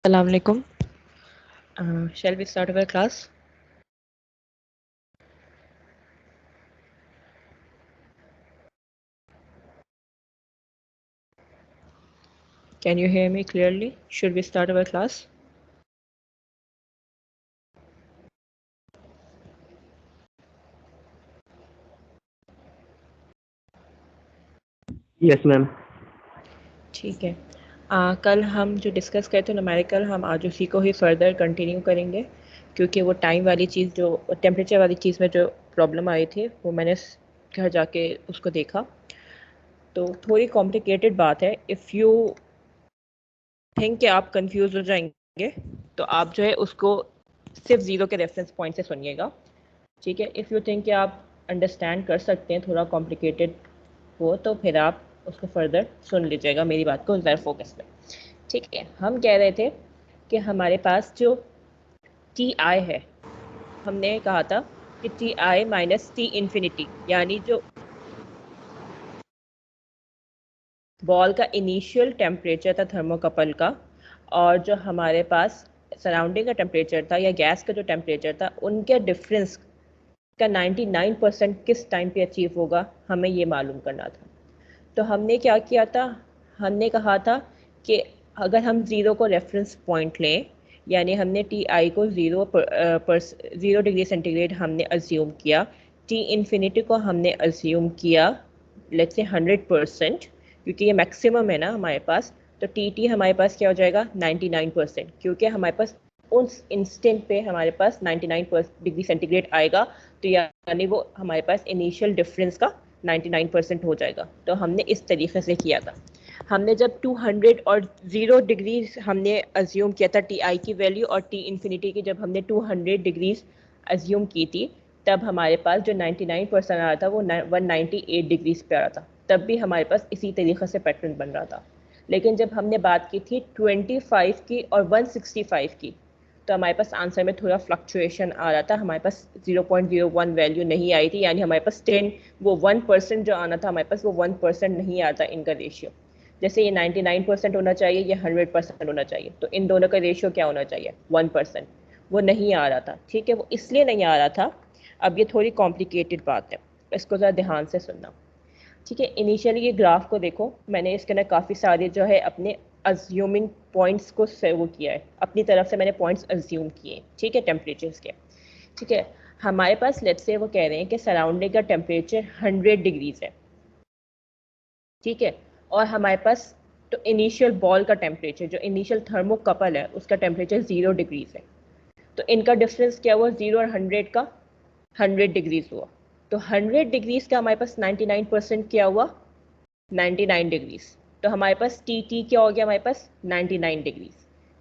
Assalamu alaikum. Shall we start our class? Can you hear me clearly? Should we start our class? Yes ma'am. ठीक है। कल हम जो discuss करते हैं न्यूमेरिकल, हम आज उसी को ही फर्दर कंटिन्यू करेंगे, क्योंकि वो टाइम वाली चीज़, जो टेम्परेचर वाली चीज़ में जो प्रॉब्लम आई थी, वो मैंने घर जाके उसको देखा, तो थोड़ी कॉम्प्लिकेटेड बात है। इफ़ यू थिंक कि आप कंफ्यूज हो जाएंगे, तो आप जो है उसको सिर्फ ज़ीरो के रेफरेंस पॉइंट से सुनिएगा, ठीक है। इफ़ यू थिंक कि आप अंडरस्टैंड कर सकते हैं थोड़ा कॉम्प्लिकेटेड हो, तो फिर आप उसको फर्दर सुन लीजिएगा, मेरी बात को ज़रा फोकस में, ठीक है। हम कह रहे थे कि हमारे पास जो टी आई है, हमने कहा था कि T I minus T infinity, यानी जो बॉल का इनिशियल टेम्परेचर था थर्मोकपल का, और जो हमारे पास सराउंडिंग का टेम्परेचर था या गैस का जो टेम्परेचर था, उनके डिफरेंस का 99% किस टाइम पे अचीव होगा, हमें ये मालूम करना था। तो हमने क्या किया था, हमने कहा था कि अगर हम ज़ीरो को रेफरेंस पॉइंट लें, यानी हमने टी आई को ज़ीरो डिग्री सेंटीग्रेड हमने अज्यूम किया, टी इन्फिनिटी को हमने अज्यूम किया लेट्स से 100%, क्योंकि ये मैक्सिमम है ना हमारे पास, तो टी टी हमारे पास क्या हो जाएगा 99%, क्योंकि हमारे पास उस इंस्टेंट पे हमारे पास 99 डिग्री सेंटीग्रेड आएगा, तो यानी वो हमारे पास इनिशियल डिफरेंस का 99% हो जाएगा। तो हमने इस तरीके से किया था। हमने जब 200 और 0 डिग्री हमने अज्यूम किया था टी आई की वैल्यू, और टी इन्फिनिटी की जब हमने 200 डिग्रीज अज्यूम की थी, तब हमारे पास जो 99% आ रहा था वो 198 डिग्रीज पे आ रहा था। तब भी हमारे पास इसी तरीके से पैटर्न बन रहा था। लेकिन जब हमने बात की थी 25 की और 165 की, तो हमारे पास आंसर में थोड़ा फ्लक्चुएशन आ रहा था, हमारे पास 0.01 वैल्यू नहीं आई थी, यानी हमारे पास 10 वो 1% जो आना था हमारे पास, वो 1% नहीं आता इनका रेशियो। जैसे ये 99% होना चाहिए, ये 100% होना चाहिए, तो इन दोनों का रेशियो क्या होना चाहिए 1%, वो नहीं आ रहा था, ठीक है। वो इसलिए नहीं आ रहा था, अब ये थोड़ी कॉम्प्लिकेटेड बात है, इसको ज़रा ध्यान से सुनना, ठीक है। इनिशियली ये ग्राफ को देखो, मैंने इसके अंदर काफ़ी सारे जो है अपने अज्यूमिंग पॉइंट्स को वो किया है, अपनी तरफ से मैंने पॉइंट्स अज्यूम किए, ठीक है, टेम्परेचर्स के, ठीक है। हमारे पास लेट्स से वो कह रहे हैं कि सराउंडिंग का टेम्परेचर 100 डिग्रीज है, ठीक है, और हमारे पास तो इनिशियल बॉल का टेम्परेचर, जो इनिशियल थर्मोकपल है, उसका टेम्परेचर 0 डिग्रीज है। तो इनका डिफरेंस क्या हुआ, 0 और 100 का, 100 डिग्रीज हुआ। तो 100 डिग्रीज का हमारे पास 99% क्या हुआ, 99 डिग्रीज। तो हमारे पास टी टी क्या हो गया, हमारे पास 99 डिग्रीज।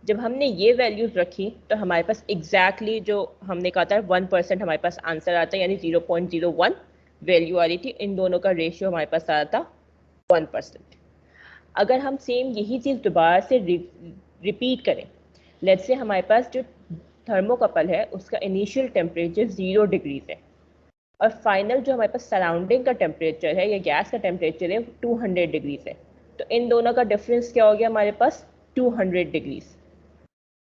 जब हमने ये वैल्यूज रखी, तो हमारे पास एग्जैक्टली जो हमने कहा था 1% हमारे पास आंसर आता है, यानी 0.01 वैल्यू आ रही थी। इन दोनों का रेशियो हमारे पास आ रहा था 1%। अगर हम सेम यही चीज़ दोबारा से रिपीट करें, लेट्स से हमारे पास जो थर्मोकपल है उसका इनिशियल टेम्परेचर 0 डिग्रीज है, और फाइनल जो हमारे पास सराउंडिंग का टेम्परेचर है या गैस का टेम्परेचर है 200 डिग्रीज है। तो इन दोनों का डिफरेंस क्या हो गया हमारे पास 200 डिग्रीज,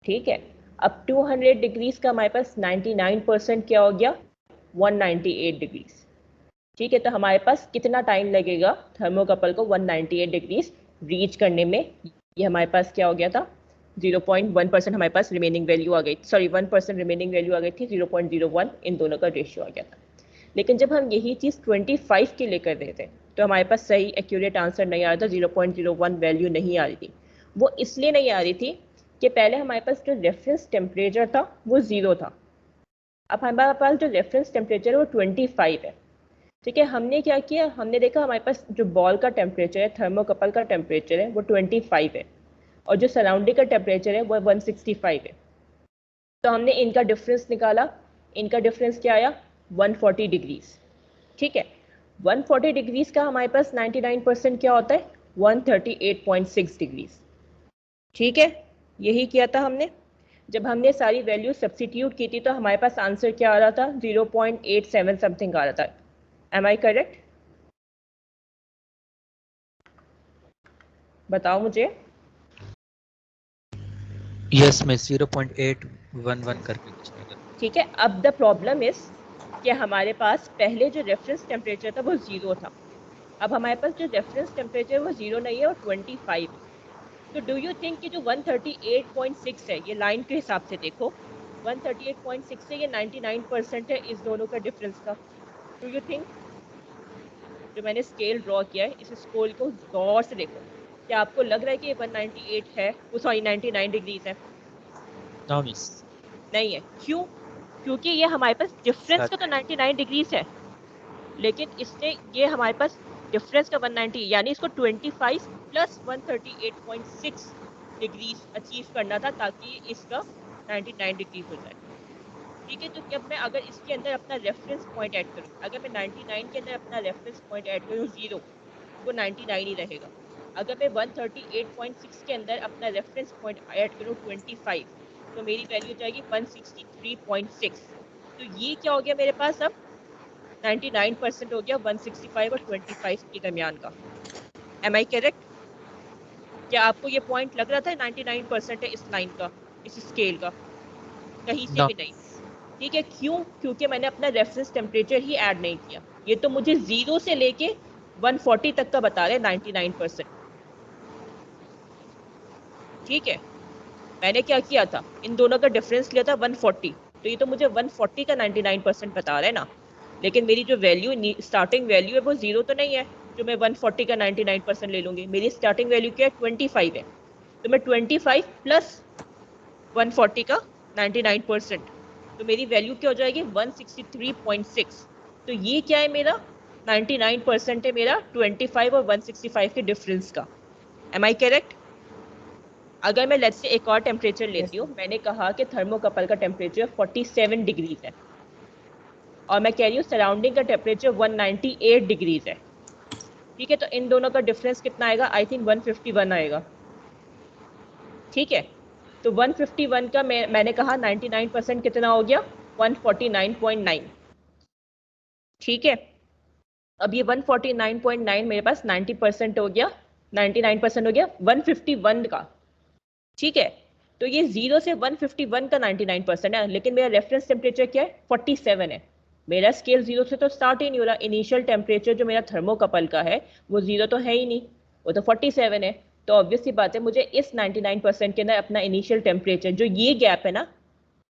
ठीक है। अब 200 डिग्रीज का हमारे पास 99% क्या हो गया 198 डिग्रीज, ठीक है। तो हमारे पास कितना टाइम लगेगा थर्मोकपल को 198 डिग्रीज रीच करने में, ये हमारे पास क्या हो गया था 0.1% हमारे पास रिमेनिंग वैल्यू आ गई, सॉरी 1% रिमेनिंग वैल्यू आ गई थी, 0.01 इन दोनों का रेशियो आ गया था। लेकिन जब हम यही चीज़ 25 के लिए कर रहे थे, तो हमारे पास सही एक्यूरेट आंसर नहीं आ रहा था, 0.01 वैल्यू नहीं आ रही थी। वो इसलिए नहीं आ रही थी कि पहले हमारे पास जो रेफरेंस टेम्परेचर था वो 0 था, अब हमारे पास जो रेफरेंस टेम्परेचर है वो 25 है, ठीक है। हमने क्या किया, हमने देखा हमारे पास जो बॉल का टेम्परेचर है, थर्मोकपल का टेम्परेचर है, वो 25 है, और जो सराउंडिंग का टेम्परेचर है वो 165 है। तो हमने इनका डिफरेंस निकाला, इनका डिफरेंस क्या आया 140 डिग्रीज, ठीक है। 140 डिग्रीज का हमारे पास 99% क्या होता है 138.6 डिग्रीज, ठीक है। यही किया था हमने। जब हमने सारी वैल्यू सब्सिट्यूट की थी, तो हमारे पास आंसर क्या आ रहा था 0.87 समथिंग आ रहा था। एम आई करेक्ट, बताओ मुझे। यस मैं 0.811 करके कुछ मिला। ठीक है, अब द प्रॉब्लम इज कि हमारे पास पहले जो रेफरेंस टेम्परेचर था वो 0 था, अब हमारे पास जो रेफरेंस टेम्परेचर वो 0 नहीं है और 25 है। तो डू यू थिंक कि जो 138.6 है, ये लाइन के हिसाब से देखो, 138.6 से ये 99% है इस दोनों का डिफरेंस का। डू यू थिंक, जो मैंने स्केल ड्रॉ किया है इस स्केल को गौर से देखो, क्या आपको लग रहा है कि ये 198 है, वो सॉरी 99 डिग्रीज है? No miss. नहीं है। क्यों? क्योंकि ये हमारे पास डिफरेंस का तो 99 डिग्रीज है, लेकिन इसने ये हमारे पास डिफरेंस का 190, यानी इसको 25 प्लस 138.6 डिग्रीज अचीव करना था ताकि इसका 99 डिग्रीज हो जाए। ठीक है, तो जब मैं अगर इसके अंदर अपना रेफरेंस पॉइंट ऐड करूँ, अगर मैं 99 के अंदर अपना रेफरेंस पॉइंट ऐड करूँ 0, वो 99 ही रहेगा। अगर मैं 138.6 के अंदर अपना रेफरेंस पॉइंट ऐड करूँ 25, तो मेरी वैल्यू हो जाएगी 163.6। तो ये क्या हो गया मेरे पास अब 99% हो गया 165 और 25 के दरमियान का। Am I correct? क्या आपको ये पॉइंट लग रहा था 99% है इस लाइन का, इस स्केल का? कहीं से नो भी नहीं। ठीक है, क्यों? क्योंकि मैंने अपना रेफरेंस टेम्परेचर ही ऐड नहीं किया। ये तो मुझे 0 से लेके 140 तक का बता रहे 99%। ठीक है, मैंने क्या किया था, इन दोनों का डिफरेंस लिया था 140, तो ये तो मुझे 140 का 99% बता रहा है ना। लेकिन मेरी जो वैल्यू स्टार्टिंग वैल्यू है वो 0 तो नहीं है जो मैं 140 का 99% ले लूंगी। मेरी स्टार्टिंग वैल्यू क्या है, 25 है, तो मैं 25 प्लस 140 का 99%, तो मेरी वैल्यू क्या हो जाएगी 163.6। तो ये क्या है मेरा 99% है मेरा 25 और 165 के डिफरेंस का। Am I correct? अगर मैं लेट्स से एक और टेम्परेचर लेती हूँ, मैंने कहा कि थर्मोकपल का टेम्परेचर 47 डिग्रीज है और मैं कह रही हूँ सराउंडिंग का टेम्परेचर 198 डिग्रीज है। ठीक है, तो इन दोनों का डिफरेंस कितना आएगा, आई थिंक 151 आएगा। ठीक है, तो 151 का मैंने कहा 99% कितना हो गया, 149.9। ठीक है, अब ये 149.9 मेरे पास 90% हो गया, 99% हो गया 151 का। ठीक है, तो ये 0 से 151 का 99% है, लेकिन मेरा रेफरेंस टेम्परेचर क्या है, 47 है। मेरा स्केल 0 से तो स्टार्ट ही नहीं हो रहा। इनिशियल टेम्परेचर जो मेरा थर्मोकपल का है वो 0 तो है ही नहीं, वो तो 47 है। तो ऑब्वियस सी बात है, मुझे इस 99% के अंदर अपना इनिशियल टेम्परेचर, जो ये गैप है ना,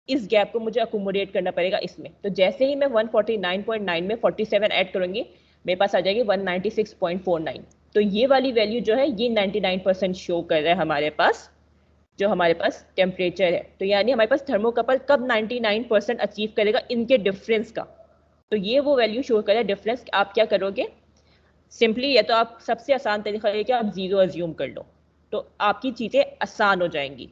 इस गैप को मुझे अकोमोडेट करना पड़ेगा इसमें। तो जैसे ही मैं 149.9 में 47 ऐड करूंगी, मेरे पास आ जाएगी 196.49। तो ये वाली वैल्यू जो है ये 99% शो कर रहा है हमारे पास, जो हमारे पास टेम्परेचर है। तो यानी हमारे पास थर्मोकपल कब 99% अचीव करेगा, इनके डिफरेंस का। तो ये वो वैल्यू शो करे डिफरेंस। आप क्या करोगे, सिंपली, या तो आप सबसे आसान तरीका है कि आप 0 अज्यूम कर लो, तो आपकी चीज़ें आसान हो जाएंगी।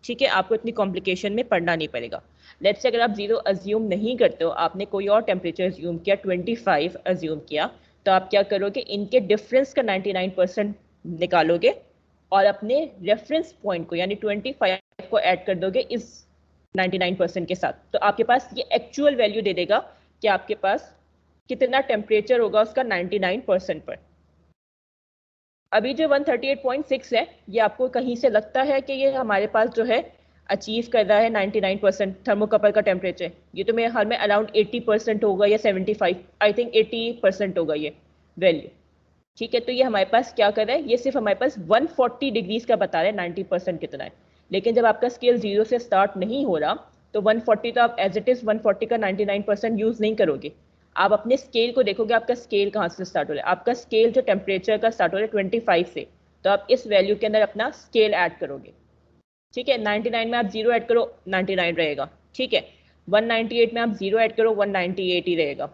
ठीक है, आपको इतनी कॉम्प्लिकेशन में पढ़ना नहीं पड़ेगा। लेट्स से अगर आप 0 अज्यूम नहीं करते हो, आपने कोई और टेम्परेचर अज्यूम किया, 25 अज्यूम किया, तो आप क्या करोगे, इनके डिफरेंस का 99% निकालोगे और अपने रेफरेंस पॉइंट को यानी 25 को ऐड कर दोगे इस 99% के साथ। तो आपके पास ये एक्चुअल वैल्यू दे देगा कि आपके पास कितना टेम्परेचर होगा उसका 99% पर। अभी जो 138.6 है, ये आपको कहीं से लगता है कि ये हमारे पास जो है अचीव कर रहा है 99% थर्मोकपल का टेम्परेचर? ये तो मेरे ख्याल में अराउंड 80% होगा या 75, आई थिंक 80% होगा ये वैल्यू। ठीक है, तो ये हमारे पास क्या कर रहा है, ये सिर्फ हमारे पास 140 डिग्रीज का बता रहा है 90% कितना है। लेकिन जब आपका स्केल 0 से स्टार्ट नहीं हो रहा, तो 140 तो आप एज इट इज 140 का 99% यूज नहीं करोगे। आप अपने स्केल को देखोगे, आपका स्केल कहाँ से स्टार्ट हो रहा है। आपका स्केल जो टेम्परेचर का स्टार्ट हो रहा है 25 से, तो आप इस वैल्यू के अंदर अपना स्केल ऐड करोगे। ठीक है, 99 में आप 0 ऐड करो, 99 रहेगा। ठीक है, 198 में आप 0 ऐड करो, 198 ही रहेगा।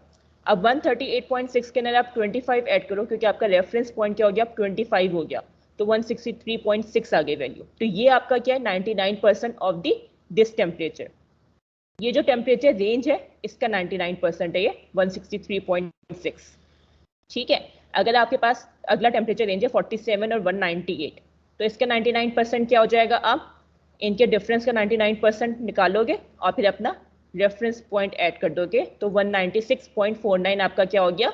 अब 138.6 के अंदर आप 25 ऐड करो, क्योंकि आपका रेफरेंस पॉइंट क्या हो गया, 25 हो गया, तो 163.6 आ गई वैल्यू। तो ये आपका क्या है, 99% ऑफ द दिस टेम्परेचर। ये जो टेम्परेचर रेंज है इसका 99% है ये 163.6। ठीक है, अगर आपके पास अगला टेम्परेचर रेंज है 47 और 198, तो इसका 99% क्या हो जाएगा, आप इनके डिफरेंस का 99% निकालोगे और फिर अपना रेफरेंस पॉइंट ऐड कर दोगे, तो 196.49 आपका क्या हो गया,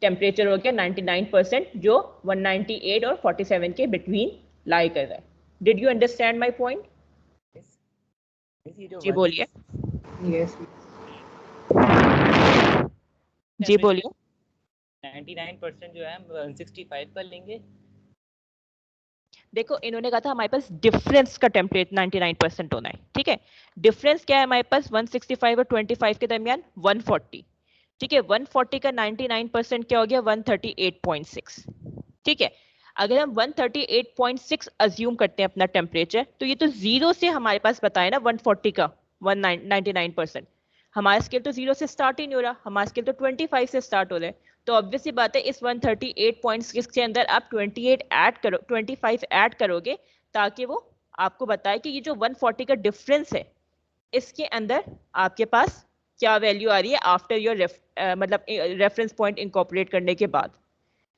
टेम्परेचर हो गया 99%, जो 198 और 47 के बिटवीन लाई कर रहा है। Did you understand my point? जी बोलिए। यस जी बोलिए। 99% जो है हम 165 पर लेंगे। देखो इन्होंने कहा था हमारे पास डिफरेंस का टेम्परेचर 99% होना है, ठीक है। डिफरेंस क्या है हमारे पास 165 और 25 के दरमियान 140, ठीक है। 140 का 99% क्या हो गया 138.6, ठीक है। अगर हम 138.6 अज्यूम करते हैं अपना टेम्परेचर, तो ये तो जीरो से हमारे पास बताए ना 140 का 199%। हमारा स्केल तो जीरो से स्टार्ट ही नहीं हो रहा, हमारा स्केल तो 25 से स्टार्ट हो रहा है। तो ऑब्वियसली बात है इस 138.6 के अंदर आप 28 ऐड करो, 25 ऐड करोगे, ताकि वो आपको बताए कि ये जो 140 का डिफरेंस है इसके अंदर आपके पास क्या वैल्यू आ रही है आफ्टर योर मतलब रेफरेंस पॉइंट इंकॉर्पोरेट करने के बाद,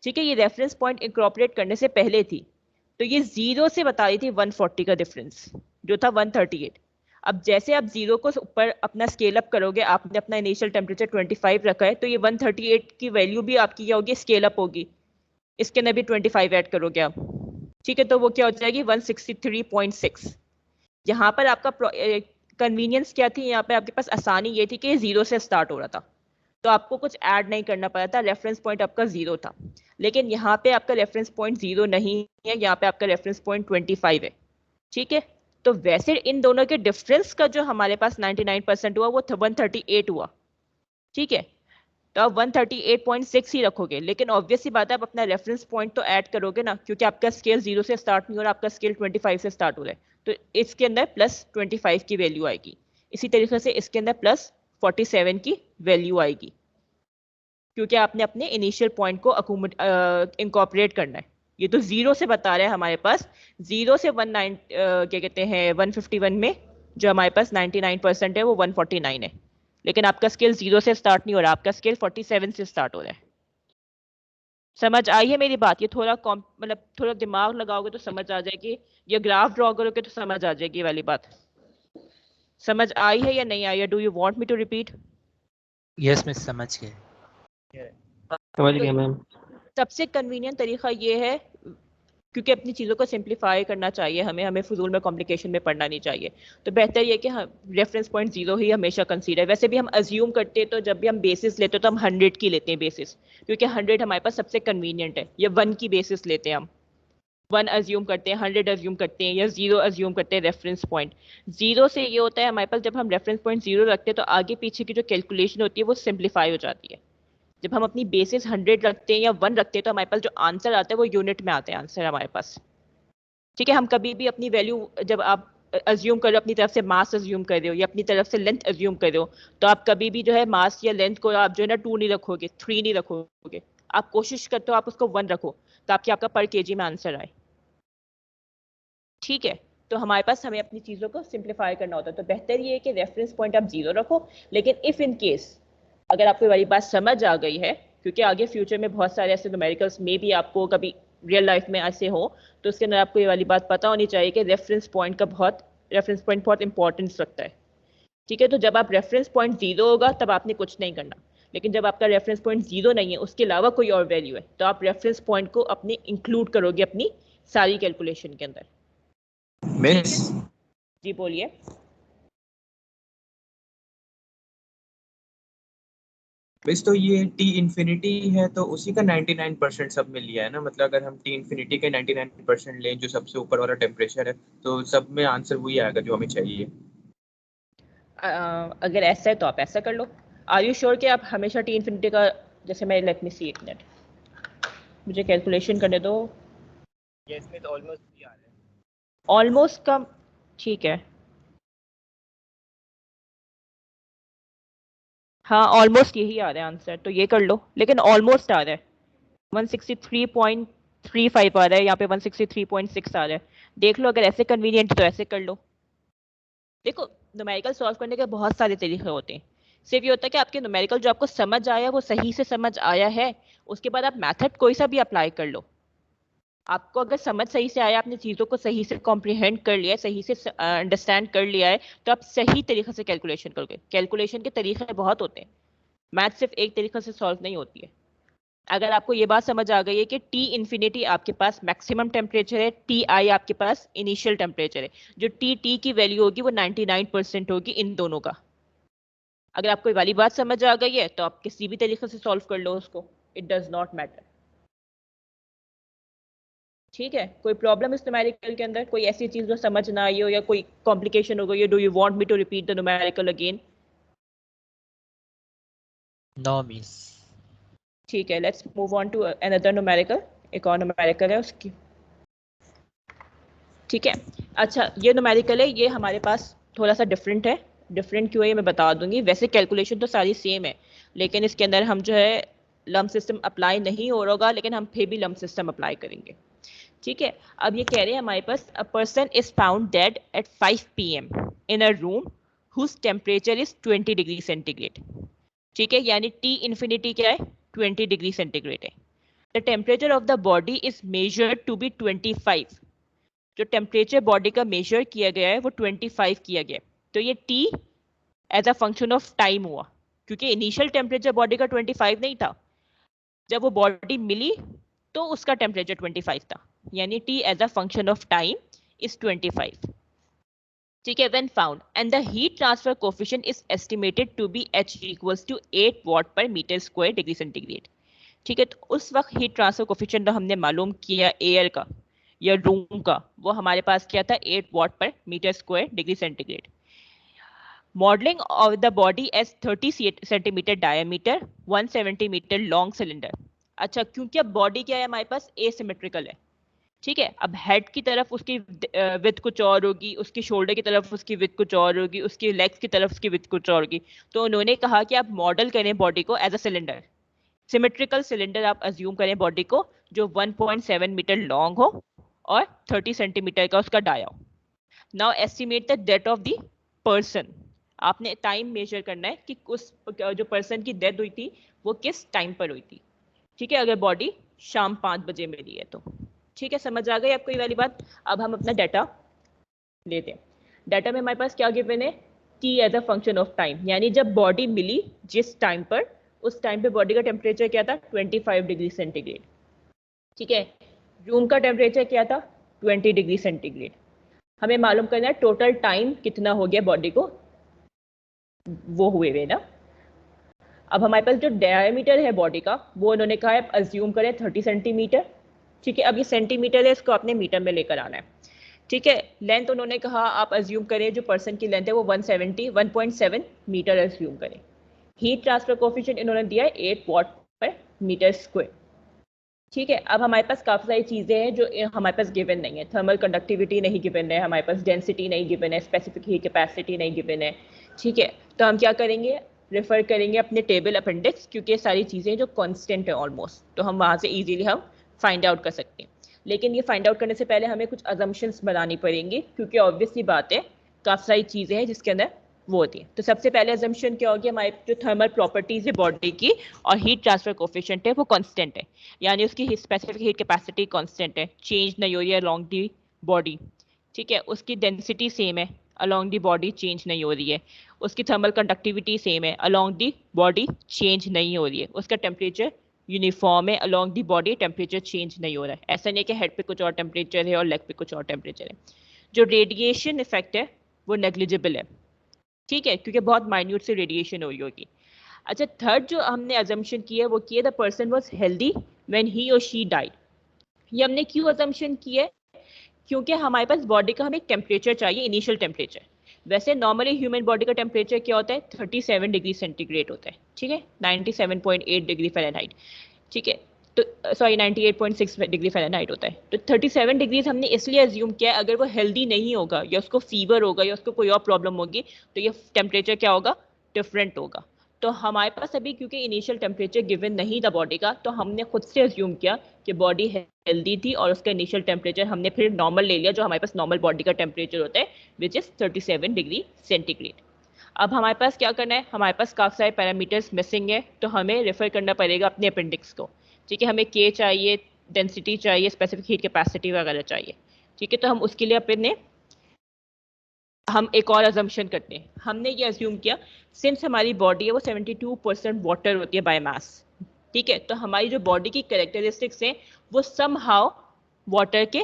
ठीक है। ये रेफरेंस पॉइंट इंकॉर्पोरेट करने से पहले थी, तो ये जीरो से बता रही थी 140 का डिफरेंस जो था 138। अब जैसे आप जीरो को ऊपर अपना स्केल अप करोगे, आपने अपना इनिशियल टेम्परेचर 25 रखा है, तो ये 138 की वैल्यू भी आपकी क्या होगी स्केल अप होगी, इसके अंदर भी 25 ऐड करोगे आप, ठीक है। तो वो क्या हो जाएगी 163.6। यहाँ पर आपका कन्वीनियंस क्या थी, यहाँ पे आपके पास आसानी ये थी कि ये जीरो से स्टार्ट हो रहा था, तो आपको कुछ ऐड नहीं करना पड़ा था, रेफरेंस पॉइंट आपका जीरो था। लेकिन यहाँ पे आपका रेफरेंस पॉइंट जीरो नहीं है, यहाँ पे आपका रेफरेंस पॉइंट 25 है, ठीक है। तो वैसे इन दोनों के डिफरेंस का जो हमारे पास 99% हुआ वो 138 हुआ, ठीक है। तो आप 138.6 ही रखोगे, लेकिन ऑब्वियसली बात है आप अपना रेफरेंस पॉइंट तो ऐड करोगे ना, क्योंकि आपका स्केल जीरो से स्टार्ट नहीं हो रहा, आपका स्केल 25 से स्टार्ट हो रहा है, तो इसके अंदर प्लस 25 की वैल्यू आएगी। इसी तरीके से इसके अंदर प्लस 47 की वैल्यू आएगी, क्योंकि आपने अपने इनिशियल पॉइंट को इंकॉर्पोरेट करना है। ये तो जीरो से बता रहा है हमारे पास, जीरो से 19 क्या कहते हैं 151 में जो हमारे पास 99% है वो 149 है, लेकिन आपका स्केल जीरो से स्टार्ट नहीं हो रहा, आपका स्केल 47 से स्टार्ट हो रहा है। समझ आई है मेरी बात? ये थोड़ा मतलब थोड़ा दिमाग लगाओगे तो समझ आ जाएगी, ये ग्राफ ड्रॉ करोगे तो समझ आ जाएगी वाली बात। समझ आई है या नहीं आई है? Do you want me to repeat? Yes miss, समझ गए। समझ गया मैम। सबसे कन्वीनियंट तरीका ये है, क्योंकि अपनी चीज़ों को सिंप्लीफाई करना चाहिए हमें, हमें फजूल में कॉम्प्लिकेशन में पढ़ना नहीं चाहिए, तो बेहतर ये कि हम रेफरेंस पॉइंट जीरो ही हमेशा कंसीडर। वैसे भी हम अज्यूम करते हैं, तो जब भी हम बेसिस लेते हैं तो हम 100 की लेते हैं बेसिस, क्योंकि 100 हमारे पास सबसे कन्वीनियंट है। या 1 की बेसिस लेते हैं हम, 1 अज्यूम करते हैं, 100 अज्यूम करते हैं, या 0 अज्यूम करते हैं रेफरेंस पॉइंट। जीरो से ये होता है हमारे पास, जब हम रेफरेंस पॉइंट जीरो रखते हैं तो आगे पीछे की जो कैलकुलेशन होती है वो सिंप्लीफाई हो जाती है। जब हम अपनी बेसिस 100 रखते हैं या 1 रखते हैं तो हमारे पास जो आंसर आता है वो यूनिट में आते हैं आंसर हमारे पास, ठीक है। हम कभी भी अपनी वैल्यू, जब आप अज्यूम कर रहे हो अपनी तरफ से मास अज्यूम कर रहे हो या अपनी तरफ से लेंथ अज्यूम कर रहे हो, तो आप कभी भी जो है मास या लेंथ को आप जो है ना 2 नहीं रखोगे, 3 नहीं रखोगे, आप कोशिश करते हो आप उसको 1 रखो, ताकि आपका पर केजी में आंसर आए, ठीक है। तो हमारे पास हमें अपनी चीज़ों को सिंप्लीफाई करना होता है, तो बेहतर ये है कि रेफरेंस पॉइंट आप जीरो रखो। लेकिन इफ़ इन केस अगर आपको वाली बात समझ आ गई है, क्योंकि आगे फ्यूचर में बहुत सारे ऐसे न्यूमेरिकल्स में भी आपको कभी रियल लाइफ में ऐसे हो, तो उसके अंदर आपको ये वाली बात पता होनी चाहिए कि रेफरेंस पॉइंट बहुत इंपॉर्टेंस रखता है, ठीक है। तो जब आप रेफरेंस पॉइंट जीरो होगा तब आपने कुछ नहीं करना, लेकिन जब आपका रेफरेंस पॉइंट जीरो नहीं है, उसके अलावा कोई और वैल्यू है, तो आप रेफरेंस पॉइंट को अपने इंक्लूड करोगे अपनी सारी कैलकुलेशन के अंदर। मिस जी बोलिए। मिस तो ये टी इन्फिनिटी है तो उसी का 99% सब में लिया है ना, मतलब अगर हम टी इन्फिनिटी के 99% लें जो सबसे ऊपर वाला टेम्परेचर है, तो सब में आंसर वही आएगा जो हमें चाहिए। अगर ऐसा है तो आप ऐसा कर लो। आर यू श्योर कि आप हमेशा टी इन्फिनिटी का, जैसे मैं लेट मी सी एक मिनट, मुझे कैलकुलेशन करने दो। यस मिस ऑलमोस्ट भी आ रहा है। ऑलमोस्ट का ठीक है, हाँ ऑलमोस्ट यही आ रहा है आंसर, तो ये कर लो। लेकिन ऑलमोस्ट आ रहा है 163.35 आ रहा है, यहाँ पे 163.6 आ रहा है। देख लो, अगर ऐसे कन्वीनियंट तो ऐसे कर लो। देखो न्यूमेरिकल सॉल्व करने के बहुत सारे तरीके होते हैं, सिर्फ ये होता है कि आपके न्यूमेरिकल जो आपको समझ आया वो सही से समझ आया है, उसके बाद आप मेथड कोई सा भी अप्लाई कर लो। आपको अगर समझ सही से आया, आपने चीज़ों को सही से कॉम्प्रिहेंड कर लिया है, सही से अंडरस्टैंड कर लिया है, तो आप सही तरीके से कैलकुलेशन करोगे। कैलकुलेशन के तरीके बहुत होते हैं, मैथ सिर्फ एक तरीके से सॉल्व नहीं होती है। अगर आपको ये बात समझ आ गई है कि T इन्फिनिटी आपके पास मैक्सिमम टेम्परेचर है, Ti आपके पास इनिशियल टेम्परेचर है, जो T की वैल्यू होगी वो 99% होगी इन दोनों का। अगर आपको ये वाली बात समझ आ गई है तो आप किसी भी तरीके से सॉल्व कर लो उसको, इट डज नॉट मैटर। ठीक है, कोई प्रॉब्लम इस न्यूमेरिकल के अंदर, कोई ऐसी चीज जो समझ ना आई हो या कोई कॉम्प्लिकेशन हो गई हो? Do you want me to repeat the numerical again? No miss. ठीक है, let's move on to another numerical. एक और न्यूमेरिकल है उसकी। ठीक है, अच्छा ये न्यूमेरिकल है, ये हमारे पास थोड़ा सा डिफरेंट है। डिफरेंट क्यों है ये मैं बता दूंगी। वैसे कैलकुलेशन तो सारी सेम है, लेकिन इसके अंदर हम जो है लम्प सिस्टम अप्लाई नहीं हो रहा होगा, लेकिन हम फिर भी लम्प सिस्टम अप्लाई करेंगे। ठीक है, अब ये कह रहे हैं हमारे पास a person is found dead at 5 PM in a room whose temperature is 20 degree centigrade. ठीक है, यानी T इन्फिनिटी क्या है? 20 डिग्री सेंटीग्रेड है। The temperature of the body is measured to be 25। जो टेम्परेचर बॉडी का मेजर किया गया है वो 25 किया गया है। तो ये T as a function of time हुआ, क्योंकि इनिशियल टेम्परेचर बॉडी का 25 नहीं था, जब वो बॉडी मिली तो उसका टेम्परेचर 25 था, यानी T as a function of time is 25। ठीक है, when found and the heat transfer coefficient is estimated to be H equals to 8 watt per meter square degree centigrade। ठीक है, तो उस वक्त हीट ट्रांसफर कोफिशिएंट हमने मालूम किया एयर का या रूम का, वो हमारे पास क्या था? 8 watt per metre square degree centigrade. Modelling of the body as 30 centimetre diameter 170 metre long cylinder. अच्छा, क्योंकि अब बॉडी क्या है हमारे पास? एसिमेट्रिकल है। ठीक है, अब हेड की तरफ उसकी विड्थ कुछ और होगी, उसकी शोल्डर की तरफ उसकी विड्थ कुछ और होगी, उसकी लेग्स की तरफ उसकी विड्थ कुछ और होगी। तो उन्होंने कहा कि आप मॉडल करें बॉडी को as a cylinder, symmetrical cylinder आप अज्यूम करें बॉडी को, जो 1.7 मीटर लॉन्ग हो और 30 सेंटीमीटर का उसका डाया हो। Now estimate the death of the person. आपने टाइम मेजर करना है कि उस जो पर्सन की डेथ हुई थी वो किस टाइम पर हुई थी। ठीक है, अगर बॉडी शाम 5 बजे मिली है तो। ठीक है, समझ आ गई आपको ये वाली बात? अब हम अपना डाटा लेते हैं। डाटा में हमारे पास क्या गिवन है? T as a function of time, यानी जब बॉडी मिली जिस टाइम पर, उस टाइम पे बॉडी का टेम्परेचर क्या था? 25 डिग्री सेंटीग्रेड। ठीक है, रूम का टेम्परेचर क्या था? 20 डिग्री सेंटीग्रेड। हमें मालूम करना है टोटल टाइम कितना हो गया बॉडी को वो हुए हुए ना। अब हमारे पास जो डायमीटर है बॉडी का वो उन्होंने कहा है अज्यूम करें 30 सेंटीमीटर। ठीक है, अब ये सेंटीमीटर है, इसको आपने मीटर में लेकर आना है। ठीक है, लेंथ उन्होंने कहा आप अज्यूम करें जो पर्सन की लेंथ है वो 1.7 मीटर अज्यूम करें। हीट ट्रांसफर कोफिशिएंट इन्होंने दिया है 8 वाट पर मीटर स्क्वायर। ठीक है, अब हमारे पास काफ़ी सारी चीज़ें हैं जो हमारे पास गिवन नहीं है। थर्मल कंडक्टिविटी नहीं गिवन है, हमारे पास डेंसिटी नहीं गिवन है, स्पेसिफिक हीट कैपेसिटी नहीं गिवन है। ठीक है, तो हम क्या करेंगे? रेफर करेंगे अपने टेबल अपेंडिक्स, क्योंकि ये सारी चीज़ें जो कांस्टेंट है ऑलमोस्ट, तो हम वहाँ से इजीली हम फाइंड आउट कर सकते हैं। लेकिन ये फाइंड आउट करने से पहले हमें कुछ अजम्पशंस बनानी पड़ेंगी, क्योंकि ऑब्वियसली बात है काफ़ी सारी चीज़ें हैं जिसके अंदर वो होती है। तो सबसे पहले अजम्पशन क्या होगी? हमारे जो थर्मल प्रॉपर्टीज है बॉडी की और हीट ट्रांसफर कोफिशिएंट है वो कांस्टेंट है, यानी उसकी स्पेसिफिक हीट कैपेसिटी कांस्टेंट है, चेंज नहीं हो रही है अलोंग दी बॉडी। ठीक है, उसकी डेंसिटी सेम है, अलोंग दी बॉडी चेंज नहीं हो रही है। उसकी थर्मल कंडक्टिविटी सेम है, अलोंग दी बॉडी चेंज नहीं हो रही है। उसका टेम्परेचर यूनिफॉर्म है, along the body temperature change नहीं हो रहा है। ऐसा नहीं है कि हेड पे कुछ और टेम्परेचर है और लेग पे कुछ और टेम्परेचर है। जो रेडिएशन इफेक्ट है वो नेग्लिजिबल है। ठीक है, क्योंकि बहुत माइन्यूट से रेडिएशन हो रही होगी। अच्छा, थर्ड जो हमने अजम्पशन की है वो की है the person was healthy when he और शी डाइड। ये हमने क्यों अजम्पशन की है? क्योंकि हमारे पास बॉडी का हमें टेम्परेचर चाहिए, इनिशियल टेम्परेचर। वैसे नॉर्मली ह्यूमन बॉडी का टेम्परेचर क्या होता है? 37 डिग्री सेंटीग्रेड होता है। ठीक है, 97.8 डिग्री फ़ारेनहाइट। ठीक है, तो सॉरी 98.6 डिग्री फ़ारेनहाइट होता है। तो 37 डिग्रीज हमने इसलिए अज्यूम किया है, अगर वो हेल्दी नहीं होगा या उसको फीवर होगा या उसको कोई और प्रॉब्लम होगी तो ये टेम्परेचर क्या होगा? डिफरेंट होगा। तो हमारे पास अभी क्योंकि इनिशियल टेम्परेचर गिवन नहीं था बॉडी का, तो हमने खुद से अज्यूम किया कि बॉडी हेल्दी थी और उसका इनिशियल टेम्परेचर हमने फिर नॉर्मल ले लिया, जो हमारे पास नॉर्मल बॉडी का टेम्परेचर होता है, विच इज़ 37 डिग्री सेंटीग्रेड। अब हमारे पास क्या करना है? हमारे पास काफ़ी सारे पैरामीटर्स मिसिंग है, तो हमें रेफर करना पड़ेगा अपने अपेंडिक्स को। ठीक है, हमें के चाहिए, डेंसिटी चाहिए, स्पेसिफिक हीट कैपेसिटी वगैरह चाहिए। ठीक है, तो हम उसके लिए अपने हम एक और अजम्पशन करते हैं। हमने ये अज्यूम किया सिंस हमारी बॉडी है वो 72% वाटर होती है बाय मास। ठीक है, तो हमारी जो बॉडी की कैरेक्टरिस्टिक्स हैं वो समहाउ वाटर के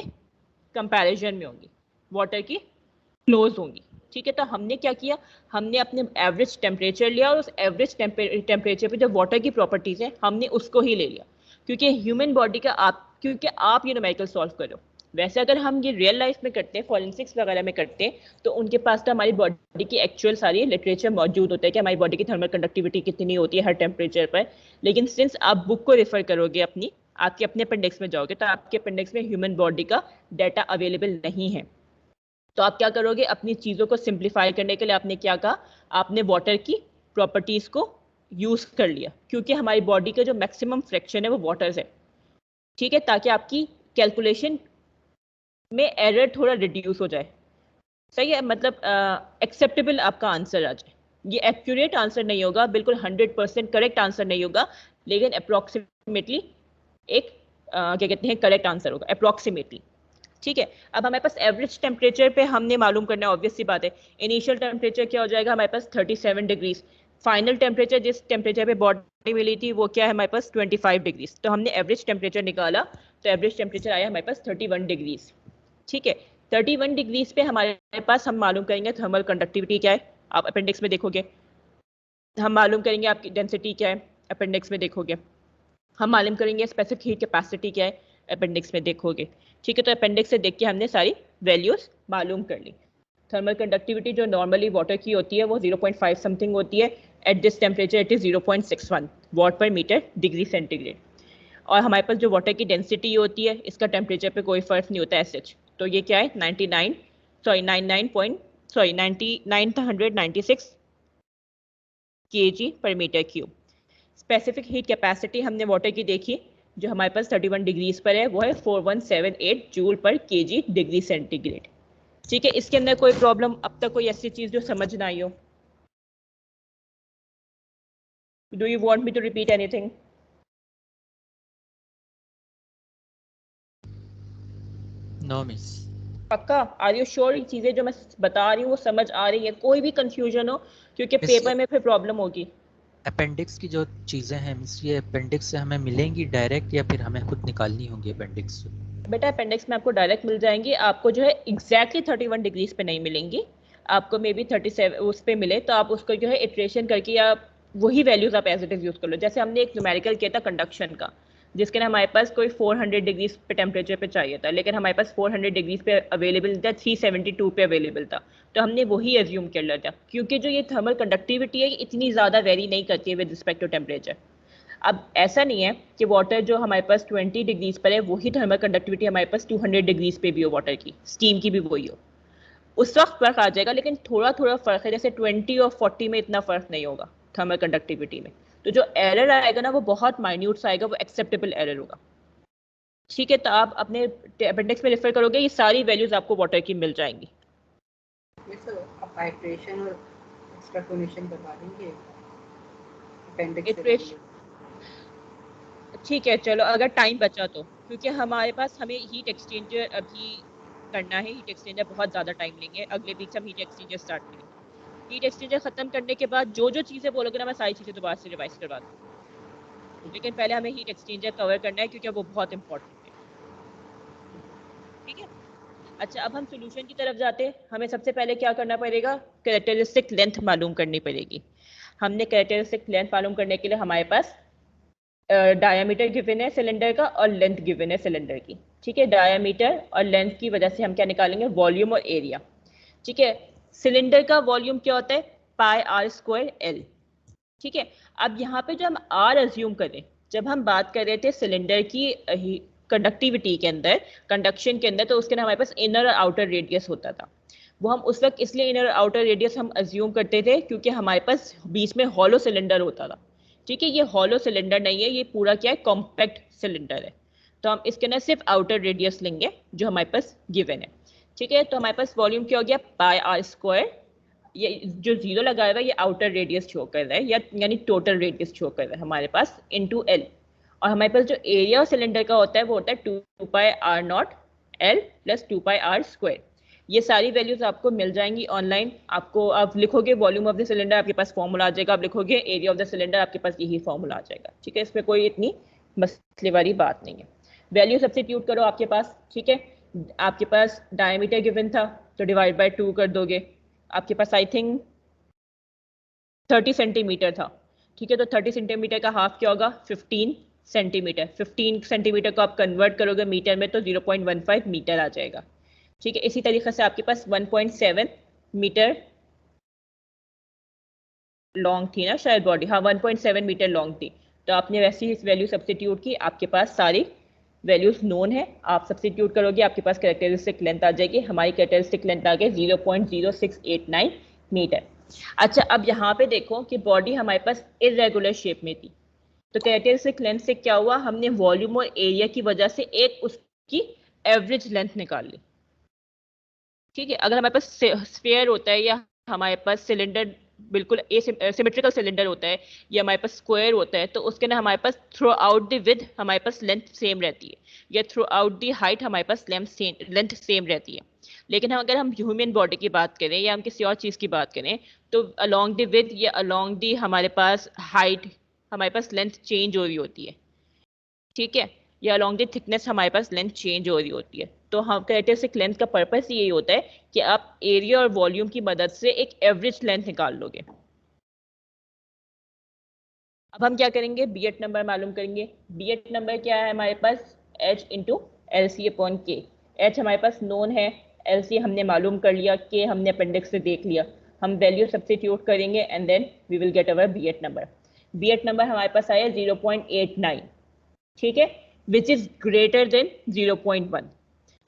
कंपैरिजन में होंगी, वाटर की क्लोज होंगी। ठीक है, तो हमने क्या किया, हमने अपने एवरेज टेम्परेचर लिया और उस एवरेज टेम्परेचर पे जो वाटर की प्रॉपर्टीज है हमने उसको ही ले लिया, क्योंकि ह्यूमन बॉडी का क्योंकि आप ये न्यूमेरिकल सॉल्व करो। वैसे अगर हम ये रियल लाइफ में करते हैं, फॉरेंसिक्स वगैरह में करते हैं, तो उनके पास तो हमारी बॉडी की एक्चुअल सारी लिटरेचर मौजूद होता है कि हमारी बॉडी की थर्मल कंडक्टिविटी कितनी होती है हर टेम्परेचर पर। लेकिन सिंस आप बुक को रेफर करोगे अपनी, आपके अपने अपेंडिक्स में जाओगे, तो आपके अपेंडिक्स में ह्यूमन बॉडी का डाटा अवेलेबल नहीं है। तो आप क्या करोगे, अपनी चीज़ों को सिंप्लीफाई करने के लिए आपने क्या कहा, आपने वाटर की प्रॉपर्टीज़ को यूज़ कर लिया, क्योंकि हमारी बॉडी का जो मैक्सिमम फ्रैक्शन है वो वाटर है। ठीक है, ताकि आपकी कैलकुलेशन में एरर थोड़ा रिड्यूस हो जाए। सही है, मतलब एक्सेप्टेबल आपका आंसर आ जाए। ये एक्यूरेट आंसर नहीं होगा, बिल्कुल 100% करेक्ट आंसर नहीं होगा, लेकिन अप्रॉक्सीमेटली एक क्या कहते हैं करेक्ट आंसर होगा, अप्रॉक्सीमेटली। ठीक है, अब हमारे पास एवरेज टेम्परेचर पे हमने मालूम करना है, ऑब्वियस सी बात है। इनिशियल टेम्परेचर क्या हो जाएगा हमारे पास 37 डिग्रीज, फाइनल टेम्परेचर जिस टेम्परेचर पे बॉडी मिली थी वो क्या है हमारे पास 25 डिग्रीज। तो हमने एवरेज टेम्परेचर निकाला, तो एवरेज टेम्परेचर आया हमारे पास 31 डिग्रीज। ठीक है, 31 डिग्रीज पे हमारे पास हम मालूम करेंगे थर्मल कंडक्टिविटी क्या है, आप अपेंडिक्स में देखोगे। हम मालूम करेंगे आपकी डेंसिटी क्या है, अपेंडिक्स में देखोगे। हम मालूम करेंगे स्पेसिफिक हीट कैपेसिटी क्या है, अपेंडिक्स में देखोगे। ठीक है, तो अपेंडिक्स से देख के हमने सारी वैल्यूज मालूम कर ली। थर्मल कंडक्टिविटी जो नॉर्मली वाटर की होती है वो 0.5 समथिंग होती है, at this temperature it is 0.61 what पर मीटर डिग्री सेंटीग्रेड। और हमारे पास जो वाटर की डेंसिटी होती है इसका टेम्परेचर पे कोई फर्क नहीं होता है सच। तो ये क्या है 9996 kg per metre cube. Specific heat capacity हमने वाटर की देखी जो हमारे पास 31 डिग्रीज पर है, वो है 4178 जूल पर केजी डिग्री सेंटीग्रेड। ठीक है, इसके अंदर कोई प्रॉब्लम अब तक कोई ऐसी चीज जो समझ ना आई हो? Do you want me to repeat anything? No miss. पक्का? आर यू श्योर ये चीजें जो मैं बता रही हूँ वो समझ आ रही है? कोई भी कंफ्यूजन हो, क्योंकि पेपर में फिर प्रॉब्लम होगी। अपेंडिक्स की जो चीज़ें हैं मिस, ये अपेंडिक्स से हमें मिलेंगी डायरेक्ट या फिर हमें खुद निकालनी होंगी अपेंडिक्स से? बेटा अपेंडिक्स में आपको डायरेक्ट मिल जाएंगी, आपको जो है एग्जैक्टली 31 डिग्रीज पे नहीं मिलेंगी, आपको मे बी 37 उस पे मिले, तो आप उसको जो है इटरेशन करके या वही वैल्यूज आप एज इट इज यूज कर लो। जैसे हमने एक न्यूमेरिकल किया था कंडक्शन का, जिसके ना हमारे पास कोई 400 डिग्रीज पे टेम्परेचर पे चाहिए था, लेकिन हमारे पास 400 डिग्रीज पे अवेलेबल था, 372 पे अवेलेबल था, तो हमने वही एज्यूम कर लिया था, क्योंकि जो ये थर्मल कंडक्टिविटी है इतनी ज़्यादा वेरी नहीं करती है विद रिस्पेक्ट टू टेम्परेचर। अब ऐसा नहीं है कि वाटर जो हमारे पास 20 डिग्रीज पर है वही थर्मल कंडक्टिविटी हमारे पास 200 डिग्रीज पे भी हो, वाटर की स्टीम की भी वही हो, उस वक्त फर्क आ जाएगा, लेकिन थोड़ा थोड़ा फर्क है, जैसे 20 और 40 में इतना फर्क नहीं होगा थर्मल कंडक्टिविटी में। तो जो एरर आएगा ना वो बहुत माइन्यूट सा आएगा, वो एक्सेप्टेबल एरर होगा। ठीक है, तो आप अपने अपेंडिक्स में रेफर करोगे, ये सारी वैल्यूज आपको वाटर की मिल जाएंगी। आप हाइड्रेशन और एक्स्ट्रा टोनेशन करवा देंगे अपेंडिक्स। ठीक है, चलो अगर टाइम बचा तो, क्योंकि हमारे पास हमें हीट एक्सचेंजर अभी करना है, हीट एक्सचेंजर बहुत ज़्यादा टाइम लेंगे, अगले वीक से हम हीट एक्सचेंजर स्टार्ट करेंगे। हीट एक्सचेंजर ख़त्म करने के बाद जो जो चीज़ें बोलोगे ना मैं सारी चीज़ें दोबारा से रिवाइज करवा दूँ, लेकिन पहले हमें हीट एक्सचेंजर कवर करना है क्योंकि वो बहुत इंपॉर्टेंट है। ठीक है, अच्छा अब हम सोल्यूशन की तरफ जाते हैं। हमें सबसे पहले क्या करना पड़ेगा, कैरेक्टरिस्टिक लेंथ मालूम करनी पड़ेगी। हमने कैरेक्टरिस्टिक लेंथ मालूम करने के लिए हमारे पास डायामीटर गिवन है सिलेंडर का और लेंथ गिवन है सिलेंडर की। ठीक है, डायामीटर और लेंथ की वजह से हम क्या निकालेंगे, वॉल्यूम और एरिया। ठीक है, सिलेंडर का वॉल्यूम क्या होता है, पाई आर स्क्वायर एल। ठीक है, अब यहाँ पे जो हम आर अज्यूम करें, जब हम बात कर रहे थे सिलेंडर की कंडक्टिविटी के अंदर, कंडक्शन के अंदर, तो उसके अंदर हमारे पास इनर और आउटर रेडियस होता था। वो हम उस वक्त इसलिए इनर और आउटर रेडियस हम अज्यूम करते थे क्योंकि हमारे पास बीच में हॉलो सिलेंडर होता था। ठीक है, ये हॉलो सिलेंडर नहीं है, ये पूरा क्या है, कॉम्पैक्ट सिलेंडर है। तो हम इसके अंदर सिर्फ आउटर रेडियस लेंगे जो हमारे पास गिवन है। ठीक है, तो हमारे पास वॉल्यूम क्या हो गया, पाई आर स्क्वायर, ये जो जीरो लगाया हुआ है ये आउटर रेडियस शो कर रहा है, या यानी टोटल रेडियस शो कर रहा है हमारे पास, इनटू एल। और हमारे पास जो एरिया सिलेंडर का होता है वो होता है 2 pi r naught l plus 2 pi r square. ये सारी वैल्यूज आपको मिल जाएंगी ऑनलाइन। आपको आप लिखोगे वॉल्यूम ऑफ द सिलेंडर, आपके पास फॉर्मूला आ जाएगा। आप लिखोगे एरिया ऑफ द सिलेंडर, आपके पास यही फॉर्मूला आ जाएगा। ठीक है, इसमें कोई इतनी मसले वाली बात नहीं है। वैल्यू सब्स्टिट्यूट करो आपके पास। ठीक है, आपके पास डायमीटर गिवन था तो डिवाइड बाय 2 कर दोगे। आपके पास आई थिंक 30 सेंटीमीटर था। ठीक है, तो 30 सेंटीमीटर का हाफ क्या होगा? 15 सेंटीमीटर। 15 सेंटीमीटर को आप कन्वर्ट करोगे मीटर में तो 0.15 मीटर आ जाएगा। ठीक है, इसी तरीके से आपके पास 1.7 मीटर लॉन्ग थी ना शायद बॉडी, हाँ 1.7 मीटर लॉन्ग थी। तो आपने वैसे ही इस वैल्यू सब्स्टिट्यूट की, आपके पास सारी वैल्यूज नोन है। आप सब्स्टिट्यूट करोगे, आपके पास कैरेक्टरिस्टिक लेंथ आ जाएगी। हमारी कैरेक्टरिस्टिक लेंथ आ गई 0.0689 मीटर। अच्छा, अब यहाँ पे देखो कि बॉडी हमारे पास इरेगुलर शेप में थी, तो कैरेक्टरिस्टिक लेंथ से क्या हुआ? हमने वॉल्यूम और एरिया की वजह से एक उसकी एवरेज लेंथ निकाल ली। ठीक है, अगर हमारे पास स्फीयर होता है या हमारे पास सिलेंडर बिल्कुल सिमेट्रिकल सिलेंडर होता है या हमारे पास स्क्वायर होता है, तो उसके ना हमारे pass through out the width हमारे पास लेंथ सेम रहती है, या थ्रू आउट द हाइट हमारे पास लेंथ सेम रहती है। लेकिन अगर हम ह्यूमन बॉडी की बात करें या हम किसी और चीज़ की बात करें, तो अलोंग द विड्थ या अलोंग द हमारे पास हाइट हमारे पास लेंथ चेंज हो रही होती है। ठीक है, या अलोंग द थिकनेस हमारे पास लेंथ चेंज हो रही होती है। तो हम कैरेक्टरिस्टिक लेंथ का पर्पस यही होता है कि आप एरिया और वॉल्यूम की मदद से एक एवरेज लेंथ निकाल लोगे। अब हम क्या करेंगे? बीएट नंबर मालूम करेंगे। बीएट नंबर क्या है हमारे पास? h into l c upon k. H हमारे पास नोन है, एल सी हमने मालूम कर लिया, के हमने अपेंडिक्स से देख लिया। हम वैल्यू सब्स्टिट्यूट करेंगे and then we will get our Biot number. Biot number हमारे पास आया 0.89। ठीक है, विच इज ग्रेटर देन 0.1।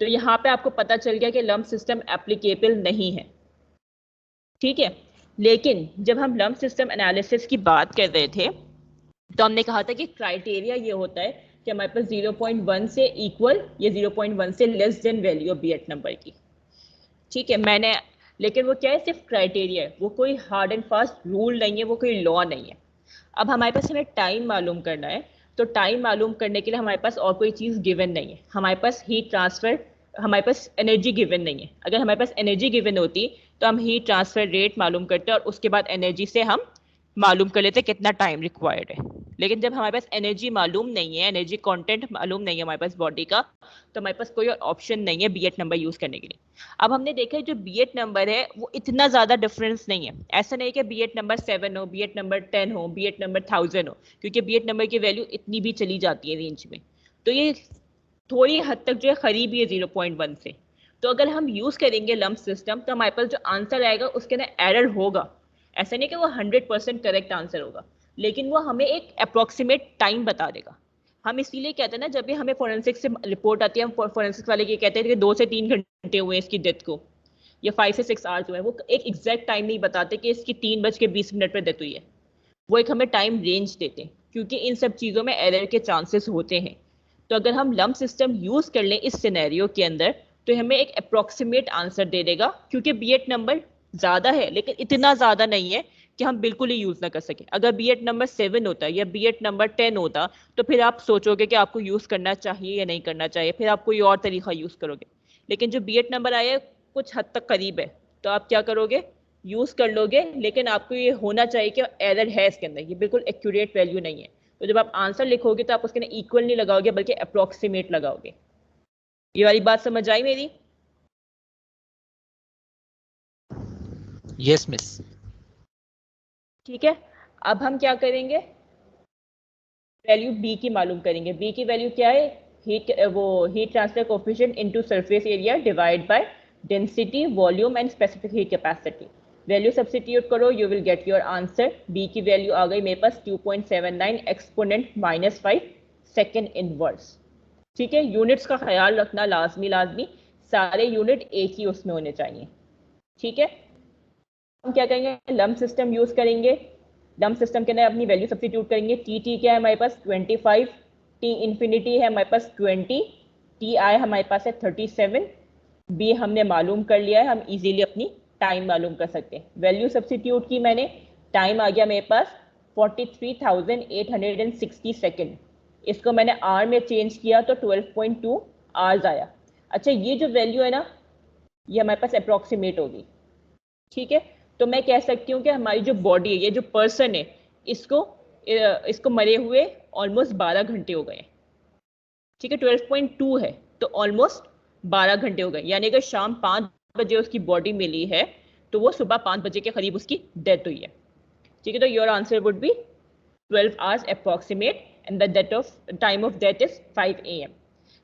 तो यहाँ पे आपको पता चल गया कि लम्प सिस्टम एप्लीकेबल नहीं है। ठीक है, लेकिन जब हम लम्प सिस्टम एनालिसिस की बात कर रहे थे तो हमने कहा था कि क्राइटेरिया ये होता है कि हमारे पास 0.1 से इक्वल या 0.1 से less than value of Biot number की। ठीक है, लेकिन वो क्या है? सिर्फ क्राइटेरिया है, वो कोई हार्ड एंड फास्ट रूल नहीं है, वो कोई लॉ नहीं है। अब हमारे पास हमें टाइम मालूम करना है, तो टाइम मालूम करने के लिए हमारे पास और कोई चीज़ गिवन नहीं है। हमारे पास हीट ट्रांसफर, हमारे पास एनर्जी गिवन नहीं है। अगर हमारे पास एनर्जी गिवन होती तो हम हीट ट्रांसफर रेट मालूम करते और उसके बाद एनर्जी से हम मालूम कर लेते कितना टाइम रिक्वायर्ड है। लेकिन जब हमारे पास एनर्जी मालूम नहीं है, एनर्जी कंटेंट मालूम नहीं है हमारे पास बॉडी का, तो हमारे पास कोई और ऑप्शन नहीं है बीएट नंबर यूज करने के लिए। अब हमने देखा है जो बीएट नंबर है वो इतना ज्यादा डिफरेंस नहीं है। ऐसा नहीं कि बीएट नंबर 7 हो, बीएट नंबर 10 हो, बीएट नंबर 1000 हो, क्योंकि बीएट नंबर की वैल्यू इतनी भी चली जाती है रेंज में। तो ये थोड़ी हद तक जो है करीब ही है 0.1 से। तो अगर हम यूज करेंगे लम्प सिस्टम तो हमारे पास जो आंसर आएगा उसके अंदर एरर होगा। ऐसा नहीं कि वो 100% करेक्ट आंसर होगा, लेकिन वो हमें एक अप्रोक्सीमेट टाइम बता देगा। हम इसीलिए कहते हैं ना, जब भी हमें फोरेंसिक से रिपोर्ट आती है, हम फोरेंसिक वाले ये कहते हैं कि 2 से 3 घंटे हुए इसकी डेथ को, या 5 से 6 आवर्स हुए हैं। वो एक एग्जैक्ट टाइम नहीं बताते कि इसकी 3:20 पर डेथ हुई है। वो एक हमें टाइम रेंज देते हैं, क्योंकि इन सब चीज़ों में एरर के चांसेस होते हैं। तो अगर हम लम्प सिस्टम यूज कर लें इस सिनेरियो के अंदर, तो हमें एक अप्रोक्सीमेट आंसर दे देगा, क्योंकि बीएट नंबर ज्यादा है लेकिन इतना ज्यादा नहीं है कि हम बिल्कुल ही यूज ना कर सके। अगर बीएट नंबर 7 होता या बीएट नंबर 10 होता तो फिर आप सोचोगे कि आपको यूज करना चाहिए या नहीं करना चाहिए, फिर आप कोई और तरीका यूज करोगे। लेकिन जो बीएट नंबर आया है कुछ हद तक करीब है, तो आप क्या करोगे? यूज कर लोगे। लेकिन आपको ये होना चाहिए कि एरर है इसके अंदर, ये बिल्कुल एक्यूरेट वैल्यू नहीं है। तो जब आप आंसर लिखोगे तो आप उसके अंदर इक्वल नहीं लगाओगे बल्कि अप्रोक्सीमेट लगाओगे। ये वाली बात समझ आई मेरी? Yes miss. ठीक है, अब हम क्या करेंगे? वैल्यू बी की मालूम करेंगे। बी की वैल्यू क्या है? Heat transfer coefficient into surface area divide by density, volume and specific heat capacity. Value substitute करो, you will get your answer. B की वैल्यू आ गई मेरे पास 2.79 एक्सपोनेंट -5 सेकेंड इनवर्स। ठीक है, यूनिट्स का ख्याल रखना लाजमी, सारे यूनिट एक ही उसमें होने चाहिए। ठीक है, हम क्या करेंगे? लम्प सिस्टम यूज करेंगे। लम्प सिस्टम के अंदर अपनी वैल्यू सब्स्टिट्यूट करेंगे। टी क्या है हमारे पास? 25, टी इन्फिनिटी है हमारे पास 20, टी आई हमारे पास है 37, बी हमने मालूम कर लिया है, हम इजीली अपनी टाइम मालूम कर सकते हैं। वैल्यू सब्स्टिट्यूट की मैंने, टाइम आ गया मेरे पास 43,860 सेकेंड। इसको मैंने आर में चेंज किया तो 12.2 आवर्स आया। अच्छा, ये जो वैल्यू है ना, ये हमारे पास अप्रोक्सीमेट होगी, ठीक है। तो मैं कह सकती हूँ कि हमारी जो बॉडी है, ये जो पर्सन है, इसको मरे हुए ऑलमोस्ट 12 घंटे हो गए, ठीक है। 12.2 है, तो ऑलमोस्ट 12 घंटे हो गए, यानी अगर शाम 5 बजे उसकी बॉडी मिली है तो वो सुबह 5 बजे के करीब उसकी डेथ हुई है, ठीक है। तो your answer would be 12 hours approximate and the death of time of death is 5 AM,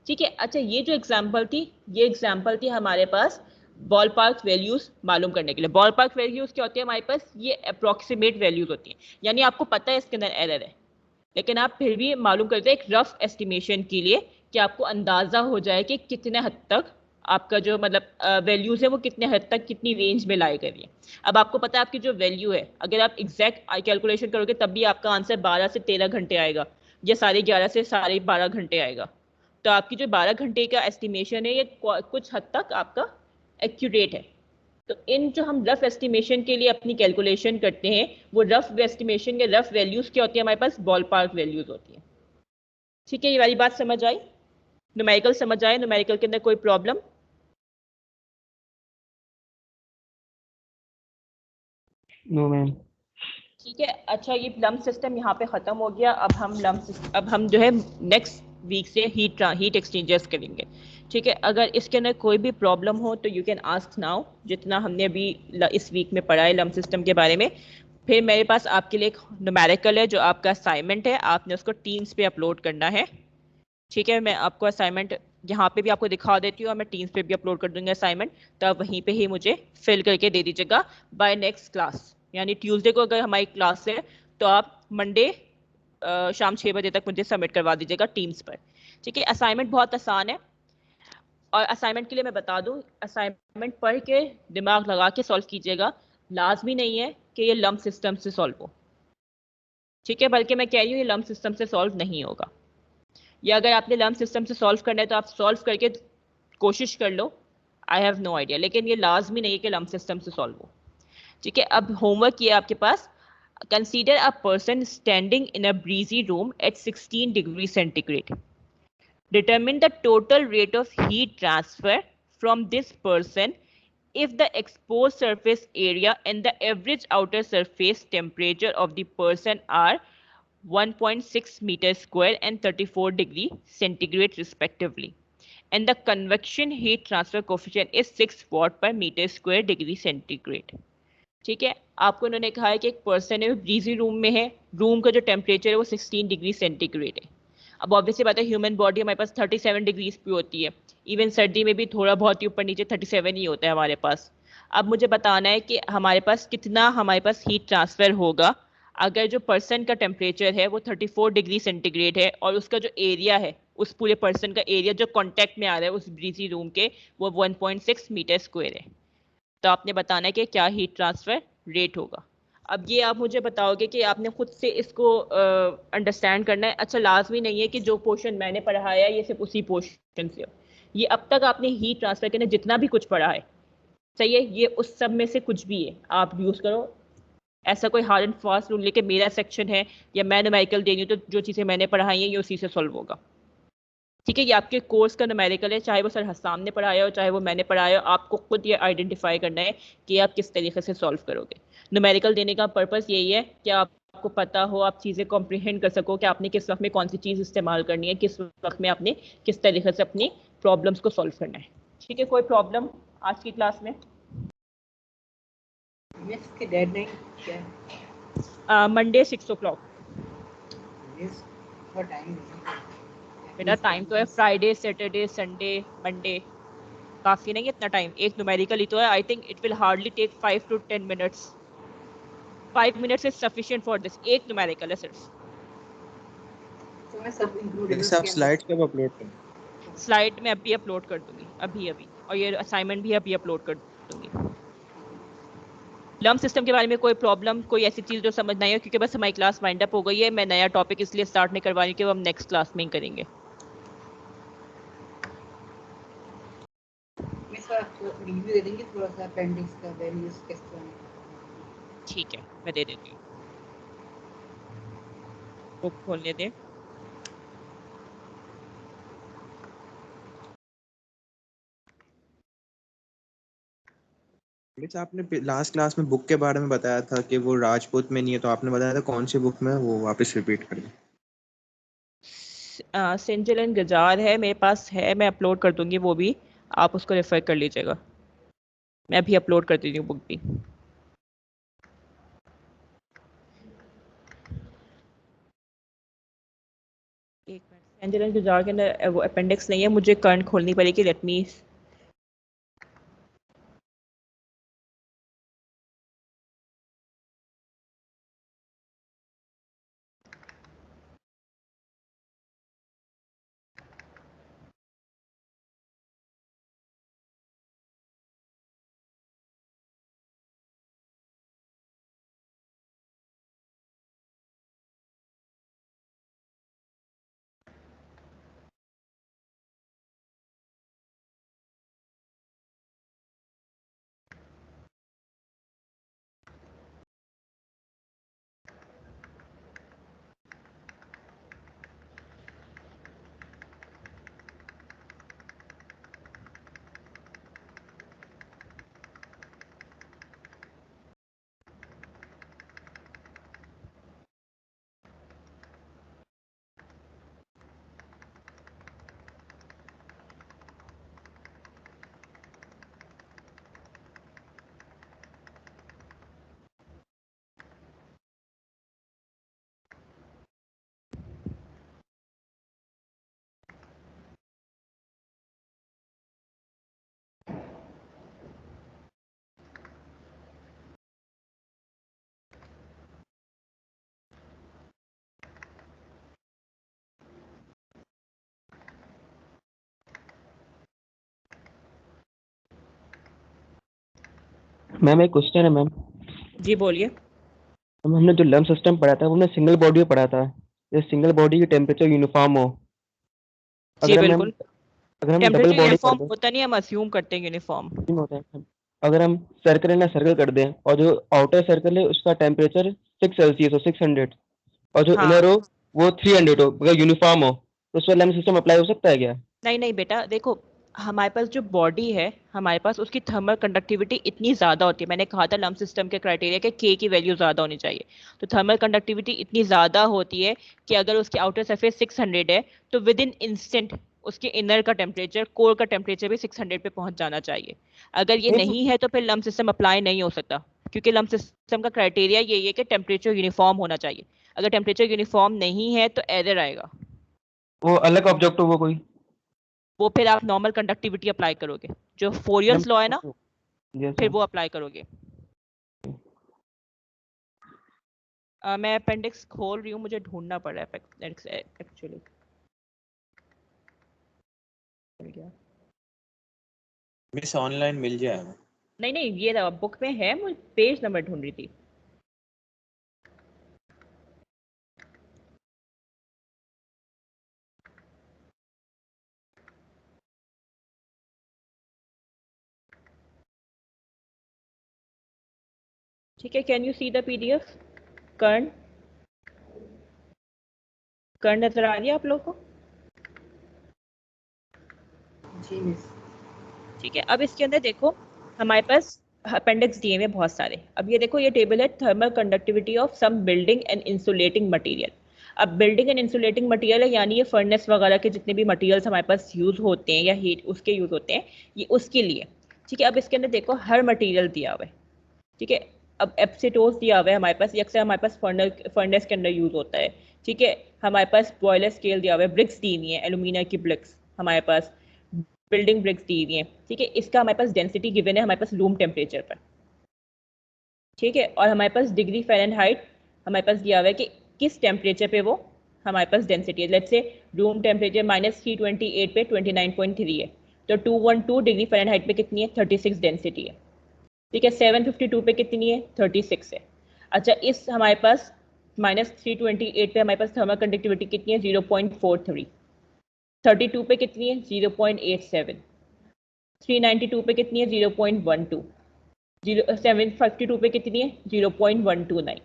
ठीक है। अच्छा, ये जो एग्जांपल थी, ये एग्जांपल थी हमारे पास बॉल पार्क वैल्यूज मालूम करने के लिए। बॉल पार्क वैल्यूज क्या होती है हमारे पास? ये अप्रोक्सीमेट वैल्यूज होती हैं, यानी आपको पता है इसके अंदर एरर है, लेकिन आप फिर भी मालूम करते हैं एक रफ एस्टिमेशन के लिए, कि आपको अंदाजा हो जाए कि कितने हद तक आपका जो मतलब वैल्यूज है वो कितने हद तक कितनी रेंज में लाई करिए। अब आपको पता है आपकी जो वैल्यू है, अगर आप एग्जैक्ट कैलकुलेशन करोगे तब भी आपका आंसर 12 से 13 घंटे आएगा, या 11:30 से 12:30 घंटे आएगा। तो आपकी जो 12 घंटे का एस्टिमेशन है ये कुछ हद तक आपका एक्यूरेट है। तो इन जो हम रफ एस्टिमेशन के लिए अपनी कैलकुलेशन करते हैं, वो रफ एस्टिमेशन के रफ वैल्यूज क्या होती है हमारे पास? बॉल पार्क वैल्यूज होती है, ठीक है। ये वाली बात समझ आई? न्यूमेरिकल समझ आए? न्यूमेरिकल के अंदर कोई प्रॉब्लम? No ma'am. ठीक है। अच्छा, ये लम्प सिस्टम यहाँ पे खत्म हो गया। अब हम जो है नेक्स्ट वीक से हीट एक्सचेंजर्स करेंगे, ठीक है। अगर इसके अंदर कोई भी प्रॉब्लम हो तो यू कैन आस्क नाउ, जितना हमने अभी इस वीक में पढ़ा है लम्प सिस्टम के बारे में। फिर मेरे पास आपके लिए एक न्यूमेरिकल है, जो आपका असाइनमेंट है, आपने उसको टीम्स पे अपलोड करना है, ठीक है। मैं आपको असाइनमेंट यहाँ पे भी आपको दिखा देती हूँ, और मैं टीम्स पे भी अपलोड कर दूंगी असाइनमेंट, तो आप वहीं पे ही मुझे फिल करके दे दीजिएगा बाय नेक्स्ट क्लास। यानी ट्यूसडे को अगर हमारी क्लास है तो आप मंडे शाम 6 बजे तक मुझे सबमिट करवा दीजिएगा टीम्स पर, ठीक है। असाइनमेंट बहुत आसान है, और असाइनमेंट के लिए मैं बता दूं, असाइनमेंट पढ़ के दिमाग लगा के सॉल्व कीजिएगा। लाजमी नहीं है कि ये लम्प सिस्टम से सॉल्व हो, ठीक है, बल्कि मैं कह रही हूँ ये लम्प सिस्टम से सॉल्व नहीं होगा। या अगर आपने लम्प सिस्टम से सॉल्व करना है तो आप सॉल्व करके कोशिश कर लो, आई हैव नो आइडिया, लेकिन ये लाजमी नहीं है कि लम्प सिस्टम से सॉल्व हो, ठीक है। अब होमवर्क ये आपके पास, consider a person standing in a breezy room at 16 degree centigrade, determine the total rate of heat transfer from this person if the exposed surface area and the average outer surface temperature of the person are 1.6 meter square and 34 degree centigrade respectively, and the convection heat transfer coefficient is 6 watt per meter square degree centigrade, ठीक है। आपको उन्होंने कहा है कि एक person है, breezy room में है, रूम का जो टेम्परेचर है वो 16 डिग्री सेंटीग्रेड है। अब ऑब्वियसली बात है, ह्यूमन बॉडी हमारे पास 37 डिग्रीज पे होती है, इवन सर्दी में भी थोड़ा बहुत ही ऊपर नीचे 37 ही होता है हमारे पास। अब मुझे बताना है कि हमारे पास कितना हमारे पास हीट ट्रांसफर होगा अगर जो पर्सन का टेम्परेचर है वो 34 डिग्री सेंटीग्रेड है, और उसका जो एरिया है, उस पूरे पर्सन का एरिया जो कॉन्टेक्ट में आ रहा है उस ब्रीजी रूम के, वो 1.6 मीटर स्क्वायर है। तो आपने बताना है कि क्या हीट ट्रांसफर रेट होगा। अब ये आप मुझे बताओगे कि आपने खुद से इसको अंडरस्टैंड करना है। अच्छा, लाजमी नहीं है कि जो पोर्शन मैंने पढ़ाया है ये सिर्फ उसी पोर्शन से हो, ये अब तक आपने हीट ट्रांसफर के अंदर जितना भी कुछ पढ़ा है, सही है, ये उस सब में से कुछ भी है, आप यूज़ करो। ऐसा कोई हार्ड एंड फास्ट रूल लेके मेरा सेक्शन है या मैं न्यूमेरिकल दे रही हूँ तो जो चीज़ें मैंने पढ़ाई हैं ये उसी से सॉल्व होगा, ठीक है। ये आपके कोर्स का न्यूमेरिकल है, चाहे वो सर हसाम ने पढ़ाया हो चाहे वो मैंने पढ़ाया हो, आपको खुद ये आइडेंटिफाई करना है कि आप किस तरीके से सॉल्व करोगे। न्यूमेरिकल देने का पर्पस यही है कि आपको पता हो, आप चीज़ें कॉम्प्रिहेंड कर सको कि आपने किस वक्त में कौन सी चीज़ इस्तेमाल करनी है, किस वक्त में आपने किस तरीके से अपनी प्रॉब्लम्स को सॉल्व करना है, ठीक है। कोई प्रॉब्लम आज की क्लास में? मिस की डेडलाइन क्या है? Monday 6 o'clock। मिस और टाइम मेरा टाइम तो है फ्राइडे सैटरडे संडे मंडे, काफ़ी नहीं है इतना टाइम, एक न्यूमेरिकल ही तो है। I think it will hardly take 5 to 10 minutes। 5 minutes is sufficient for this, एक न्यूमेरिकल है सिर्फ। तो मैं सब इंक्लूड मिस आप स्लाइड्स कब अपलोड करेंगे? स्लाइड में अभी अपलोड कर दूंगी, अभी और ये असाइनमेंट भी अभी अपलोड कर दूंगी। लम्प सिस्टम के बारे में कोई प्रॉब्लम, कोई ऐसी चीज़ जो समझ नहीं है, क्योंकि बस हमारी क्लास वाइंड अप हो गई है, मैं नया टॉपिक इसलिए स्टार्ट नहीं करवा रही कि वो हम नेक्स्ट क्लास में ही करेंगे। मिस आपको रिव्यू दे देंगे थोड़ा सा अपेंडिक्स का, वैल्यूज किस तरह? ठीक है, मैं दे देती हूँ, बुक खोलने दें। मिस आपने लास्ट क्लास में बुक के बारे में बताया था कि वो राजपूत में नहीं है, तो आपने बताया था कौन सी बुक में है, वो वापस रिपीट कर दें। सिंजल एंड गजार है मेरे पास, है, मैं अपलोड कर दूंगी वो भी, आप उसको रेफर कर लीजिएगा। मैं अभी अपलोड कर देती हूँ बुक भी। एक मिनट, सिंजल एंड गजार के अंदर वो अपेंडिक्स नहीं है, मुझे करंट खोलनी पड़ेगी, लेट मी। मैम एक क्वेश्चन है मैम। जी बोलिए। मैम हमने जो लम्प सिस्टम पढ़ा था वो हमने सिंगल बॉडी पढ़ा था। ये सिंगल बॉडी की टेम्परेचर यूनिफॉर्म हो, जी अगर हम बिल्कुल, अगर हम डबल टेम्परेचर बॉडी कर यूनिफॉर्म दें, होता नहीं, हम अस्यूम करते हैं यूनिफॉर्म। तीन होता है मैम। अगर हम सर्कल ना सर्कल कर दें और जो आउटर सर्कल है उसका टेम्परेचर 6 सेल्सियस हो, 600, और जो हाँ, इनर हो वो 300 हो, अगर यूनिफॉर्म हो तो उस पर लम्प सिस्टम अप्लाई हो सकता है क्या? नहीं नहीं बेटा, देखो, हमारे पास जो बॉडी है, हमारे पास उसकी थर्मल कंडक्टिविटी इतनी ज़्यादा होती है। मैंने कहा था लम्प सिस्टम के क्राइटेरिया के के की वैल्यू ज़्यादा होनी चाहिए। तो थर्मल कंडक्टिविटी इतनी ज़्यादा होती है कि अगर उसकी आउटर सरफेस 600 है तो विद इन इंस्टेंट उसके इनर का टेम्परेचर, कोर का टेम्परेचर भी 600 पे पहुंच जाना चाहिए। अगर ये नहीं नहीं है तो फिर लम्प सिस्टम अप्लाई नहीं हो सकता, क्योंकि लम्प सिस्टम का क्राइटेरिया यही है कि टेम्परेचर यूनिफॉर्म होना चाहिए। अगर टेम्परेचर यूनिफॉर्म नहीं है तो एरर आएगा। वो अलग ऑब्जेक्ट हो वो कोई? वो फिर आप नॉर्मल कंडक्टिविटी अप्लाई करोगे, जो फोरियर्स लॉ है ना, यस फिर मैम। वो अप्लाई करोगे। मैं अपेंडिक्स खोल रही हूँ, मुझे ढूंढना पड़ रहा है एक्चुअली। मिस ऑनलाइन मिल जाएगा। नहीं नहीं, ये बुक में है, मुझे पेज नंबर ढूंढ रही थी। ठीक है, can you see the PDF? कर्ण, कर्ण नजर आ रही है आप लोग को? जी मिस। ठीक है, अब इसके अंदर देखो, हमारे पास अपेंडिक्स दिए हुए बहुत सारे। अब ये देखो, ये टेबल है thermal conductivity of some building and insulating material. अब बिल्डिंग एंड इंसुलेटिंग मटेरियल है, यानी ये फर्नेस वगैरह के जितने भी मटेरियल्स हमारे पास यूज होते हैं या हीट उसके यूज होते हैं, ये उसके लिए। ठीक है, अब इसके अंदर देखो हर मटेरियल दिया हुआ है। ठीक है, अब एप्सिटोस दिया हुआ है हमारे पास, ये अक्सर हमारे पास फर्नेस के अंदर यूज होता है। ठीक है, हमारे पास बॉयलर स्केल दिया हुआ है, ब्रिक्स दी हुई है, एल्यूमिनियम की ब्रिक्स हमारे पास, बिल्डिंग ब्रिक्स दी हुई है। ठीक है, इसका हमारे पास डेंसिटी गिवन है हमारे पास रूम टेम्परेचर पर। ठीक है, और हमारे पास डिग्री फ़ारेनहाइट हमारे पास दिया हुआ है कि किस टेम्परेचर पे वो हमारे पास डेंसिटी है। लेट्स से रूम टेम्परेचर -328 पे 29.3 है, तो 212 डिग्री फ़ारेनहाइट पे कितनी है? 36 डेंसिटी है। ठीक है, 752 पे कितनी है? 36 है। अच्छा, इस हमारे पास -328 पे हमारे पास थर्मल कंडक्टिविटी कितनी है? 0.43। 32 पे कितनी है? 0.87। 392 पे कितनी है? 0.12। 752 पे कितनी है? 0.129।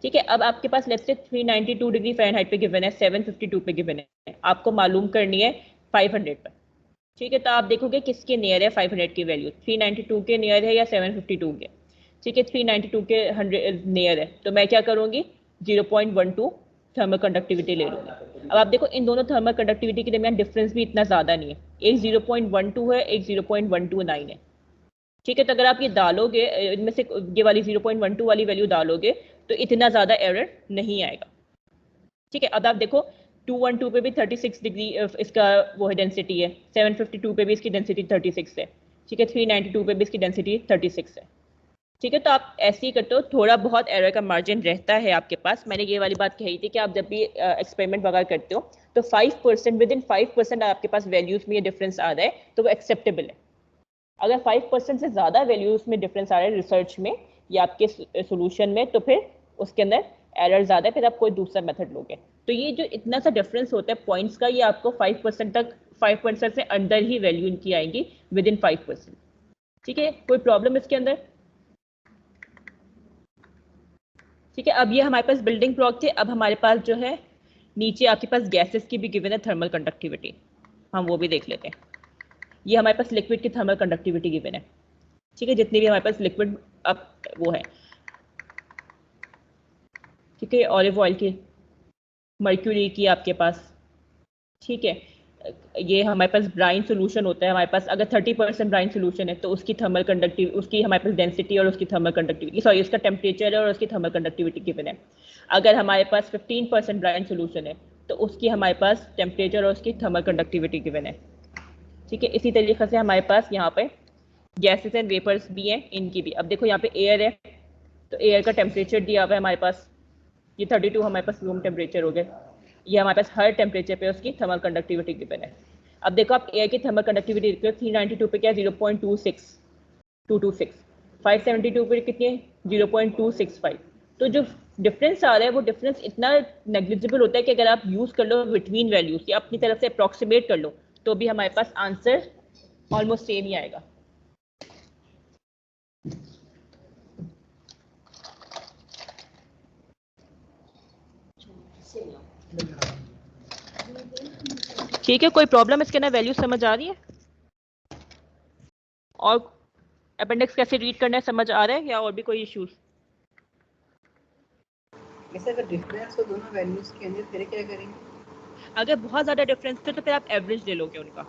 ठीक है, अब आपके पास लेट्स से 392 डिग्री फ़ारेनहाइट पे गिवन है, 752 पे गिवन है, आपको मालूम करनी है 500 पर। ठीक है, तो आप देखोगे किसके नियर है 500 की वैल्यू, 392 के नियर है या 752 के। ठीक है, 392 के 100 नियर है, तो मैं क्या करूँगी 0.12 थर्मल कंडक्टिविटी ले लूँगी। अब आप देखो इन दोनों थर्मल कंडक्टिविटी के दरमियान डिफरेंस भी इतना ज़्यादा नहीं है, एक 0.12 है, एक 0.129 है। ठीक है, तो अगर आप ये डालोगे इनमें से ये वाली 0.12 वाली वैल्यू डालोगे तो इतना ज़्यादा एरर नहीं आएगा। ठीक है, अब आप देखो 212 पे भी 36 डिग्री इसका वो है डेंसिटी है, 752 पे भी इसकी डेंसिटी 36 है। ठीक है, 392 पे भी इसकी डेंसिटी 36 है। ठीक है, तो आप ऐसे ही करते हो, थोड़ा बहुत एरर का मार्जिन रहता है आपके पास। मैंने ये वाली बात कही थी कि आप जब भी एक्सपेरिमेंट वगैरह करते हो तो 5% विद इन 5% आपके पास वैल्यूज में ये डिफरेंस आ रहा है तो वो एक्सेप्टेबल है। अगर 5% से ज़्यादा वैल्यूज में डिफरेंस आ रहा है रिसर्च में या आपके सोल्यूशन में, तो फिर उसके अंदर एरर ज़्यादा है, फिर आप कोई दूसरा मेथड लोगे। तो ये जो इतना सा डिफरेंस होता है पॉइंट्स का, ये आपको 5% तक 5% से अंदर ही वैल्यू इनकी आएंगी विद इन 5%। ठीक है, कोई प्रॉब्लम इसके अंदर? ठीक है, अब ये हमारे पास बिल्डिंग ब्लॉक थे। अब हमारे पास जो है नीचे आपके पास गैसेस की भी गिवन है थर्मल कंडक्टिविटी, हम वो भी देख लेते हैं। ये हमारे पास लिक्विड की थर्मल कंडक्टिविटी गिवन है। ठीक है, जितनी भी हमारे पास लिक्विड अब वो है, ठीक है, ऑलिव ऑयल की, मर्क्यूरी की आपके पास। ठीक है, ये हमारे पास ब्राइन सोल्यूशन होता है हमारे पास। अगर 30% ब्राइन सोल्यूशन है तो उसकी थर्मल कंडक्टिविटी, उसकी हमारे पास डेंसिटी और उसकी थर्मल कंडक्टिविटी, सॉरी उसका टेम्परेचर और उसकी थर्मल कंडक्टिविटी गिवन है। अगर हमारे पास 15% ब्राइन सोल्यूशन है तो उसकी हमारे पास टेम्परेचर और उसकी थर्मल कंडक्टिविटी गिवन है। ठीक है, इसी तरीके से हमारे पास यहाँ पे गैसेस एंड वेपर्स भी हैं, इनकी भी। अब देखो यहाँ पे एयर है तो एयर का टेम्परेचर दिया हुआ है हमारे पास, ये 32 हमारे पास रूम टेम्परेचर हो गया। ये हमारे पास हर टेम्परेचर पे उसकी थर्मल कंडक्टिविटी गिवन है। अब देखो आप एयर की थर्मल कंडक्टिविटी 392 पे क्या 0.26 226, 572 पे कितनी है 0.265। तो जो डिफरेंस आ रहा है वो डिफरेंस इतना नेग्लिजिबल होता है कि अगर आप यूज़ कर लो बिटवीन वैल्यूज या अपनी तरफ से अप्रॉक्सीमेट कर लो तो भी हमारे पास आंसर ऑलमोस्ट सेम ही आएगा। ठीक है, कोई प्रॉब्लम इसके अंदर वैल्यू समझ आ रही है? और अपेंडिक्स कैसे रीड करना है समझ आ रहा है या और भी कोई इश्यूज? वैसे अगर डिफरेंस हो दोनों वैल्यूज के अंदर फिर क्या करेंगे? अगर बहुत ज़्यादा डिफरेंस है तो फिर आप एवरेज ले लोगे उनका।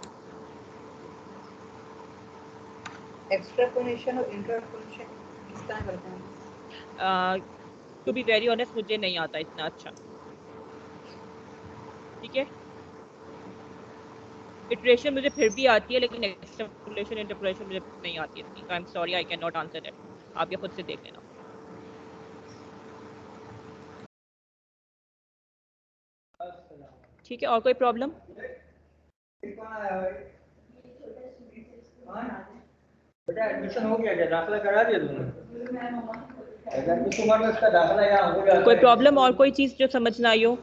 एक्सट्रापोलेशन और इंट्रापोलेशन किस तरह करते हैं? टू बी वेरी ऑनेस्ट मुझे नहीं आता इतना अच्छा। ठीक है, इटरेशन मुझे फिर भी आती है लेकिन एक्सट्रापोलेशन इंटरपोलेशन मुझे नहीं आती है। I am sorry, I can not answer that, आप ये खुद से देख लेना। ठीक है, और कोई प्रॉब्लम? बेटा एडमिशन हो गया क्या? दाखिला करा दिया तुमने? एडमिशन हुआ तो इसका दाखिला यहाँ हो गया। कोई प्रॉब्लम और कोई चीज़ जो समझ ना आई हो?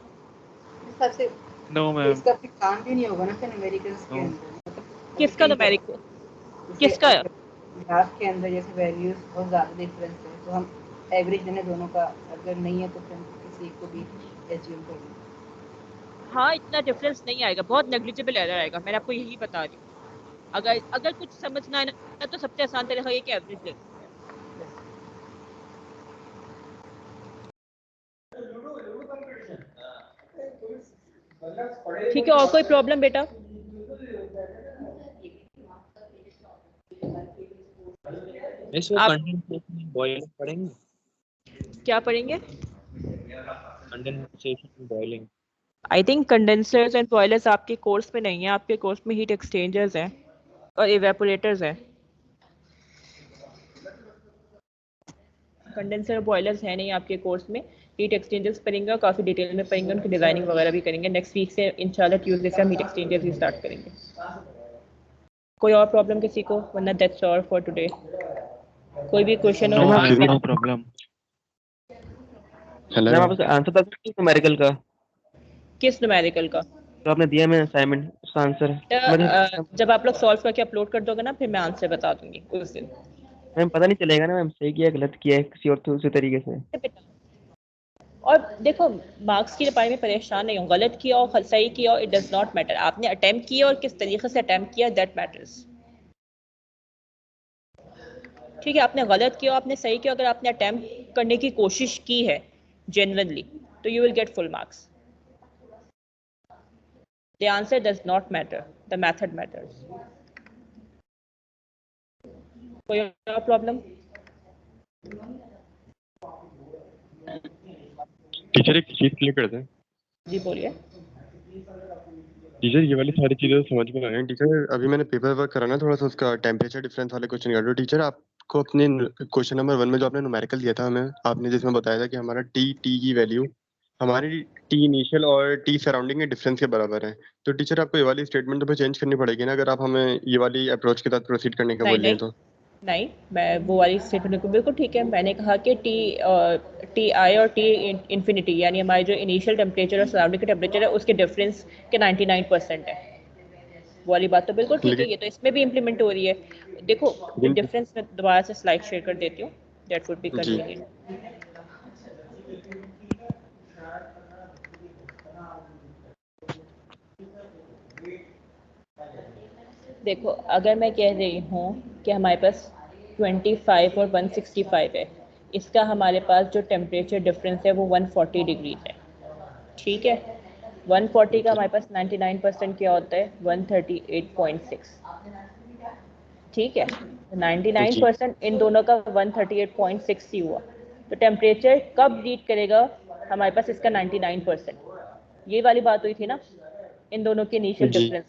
सबसे नो मैम। इसका फिर काम भी नहीं होगा ना फिर न्यूमेरिकल्स के अंदर। किसका न्यूमेरिकल? किसका? ग्राफ के अंदर जैसे वैल्यूज बहुत ज़्यादा डिफरेंस है तो हम एवरेज लेने दोनों का, अगर नहीं है तो फिर किसी को भी एज्यूम कर लें। हाँ, इतना डिफरेंस नहीं आएगा, बहुत नेग्लिजिबल एरर आएगा, मैंने आपको यही बता रही हूँ। अगर कुछ समझ ना आए तो सबसे आसान तरीका ये कि एवरेज ले। ठीक है, और कोई प्रॉब्लम बेटा? बॉइलिंग पढ़ेंगे? क्या पढ़ेंगे? Condensation boiling. I think condensers and boilers आपके कोर्स में नहीं है, आपके कोर्स में हीट एक्सचेंजर्स हैं और इवेपोरेटर्स हैं। कंडेंसर और बॉयलर्स है नहीं आपके कोर्स में। हीट एक्सचेंजर्स पढ़ेंगे और काफ़ी डिटेल में पढ़ेंगे, उनकी डिज़ाइनिंग वगैरह भी करेंगे। नेक्स्ट वीक से इंशाल्लाह ट्यूसडे से हम हीट एक्सचेंजर्स ही स्टार्ट करेंगे। कोई और प्रॉब्लम किसी को? वरना दैट्स ऑल फॉर टुडे। कोई भी क्वेश्चन हो? No problem. मैम आप आंसर बता सकते हैं न्यूमेरिकल का? किस न्यूमेरिकल का? तो आपने दिया मैं असाइनमेंट, उसका आंसर जब आप लोग सॉल्व करके अपलोड कर दोगे ना फिर मैं आंसर बता दूंगी उस दिन। मैम पता नहीं चलेगा ना मैम सही किया गलत किया है किसी और दूसरे तरीके से। और देखो मार्क्स के बारे में परेशान नहीं हो, गलत किया हो सही किया हो, इट डज नॉट मैटर, आपने अटेम्प्ट किया और किस तरीके से अटेम्प्ट किया दैट मैटर्स। ठीक है, आपने गलत किया आपने सही किया, अगर आपने अटेम्प्ट करने की कोशिश की है जेन्युइनली तो you will get full marks. The answer does not matter, the method matters. कोई और प्रॉब्लम? टीचर एक चीज क्लियर कर दें। जी बोलिए। टीचर ये वाली सारी चीजें समझ में आ रही हैं। टीचर अभी मैंने पेपर वर्क करा ना, थोड़ा सा उसका टेम्परेचर डिफरेंस वाले क्वेश्चन कर दो। टीचर आपको अपने क्वेश्चन नंबर 1 में जो आपने न्यूमेरिकल दिया था हमें, आपने जिसमें बताया था कि हमारा टी की वैल्यू हमारी टी इनिशियल और टी सराउंडिंग के डिफरेंस के बराबर है। तो टीचर आपको ये वाली स्टेटमेंट तो फिर चेंज करनी पड़ेगी ना, अगर आप हमें ये वाली अप्रोच के साथ प्रोसीड करने का बोल रहे हैं तो। नहीं, मैं वो वाली स्टेटमेंट बिल्कुल ठीक है। मैंने कहा कि टी आई और टी इन्फिनिटी यानी हमारे जो इनिशियल टेम्परेचर और सराउंडिंग का टेम्परेचर है उसके डिफरेंस के 99% है। वो वाली बात तो बिल्कुल ठीक है, ये तो इसमें भी इम्प्लीमेंट हो रही है। देखो डिफरेंस में दोबारा से स्लाइड शेयर कर देती हूँ, दैट वुड बी कन्वीनियंट। देखो अगर मैं कह रही हूँ कि हमारे पास 25 और 165 है, इसका हमारे पास जो टेम्परेचर डिफरेंस है वो 140 डिग्री है। ठीक है, 140 का हमारे पास 99% क्या होता है 138.6। ठीक है, 99% इन दोनों का 138.6 ही हुआ, तो टेम्परेचर कब रीड करेगा हमारे पास इसका 99%? ये वाली बात हुई थी ना इन दोनों के इनिशियल डिफरेंस।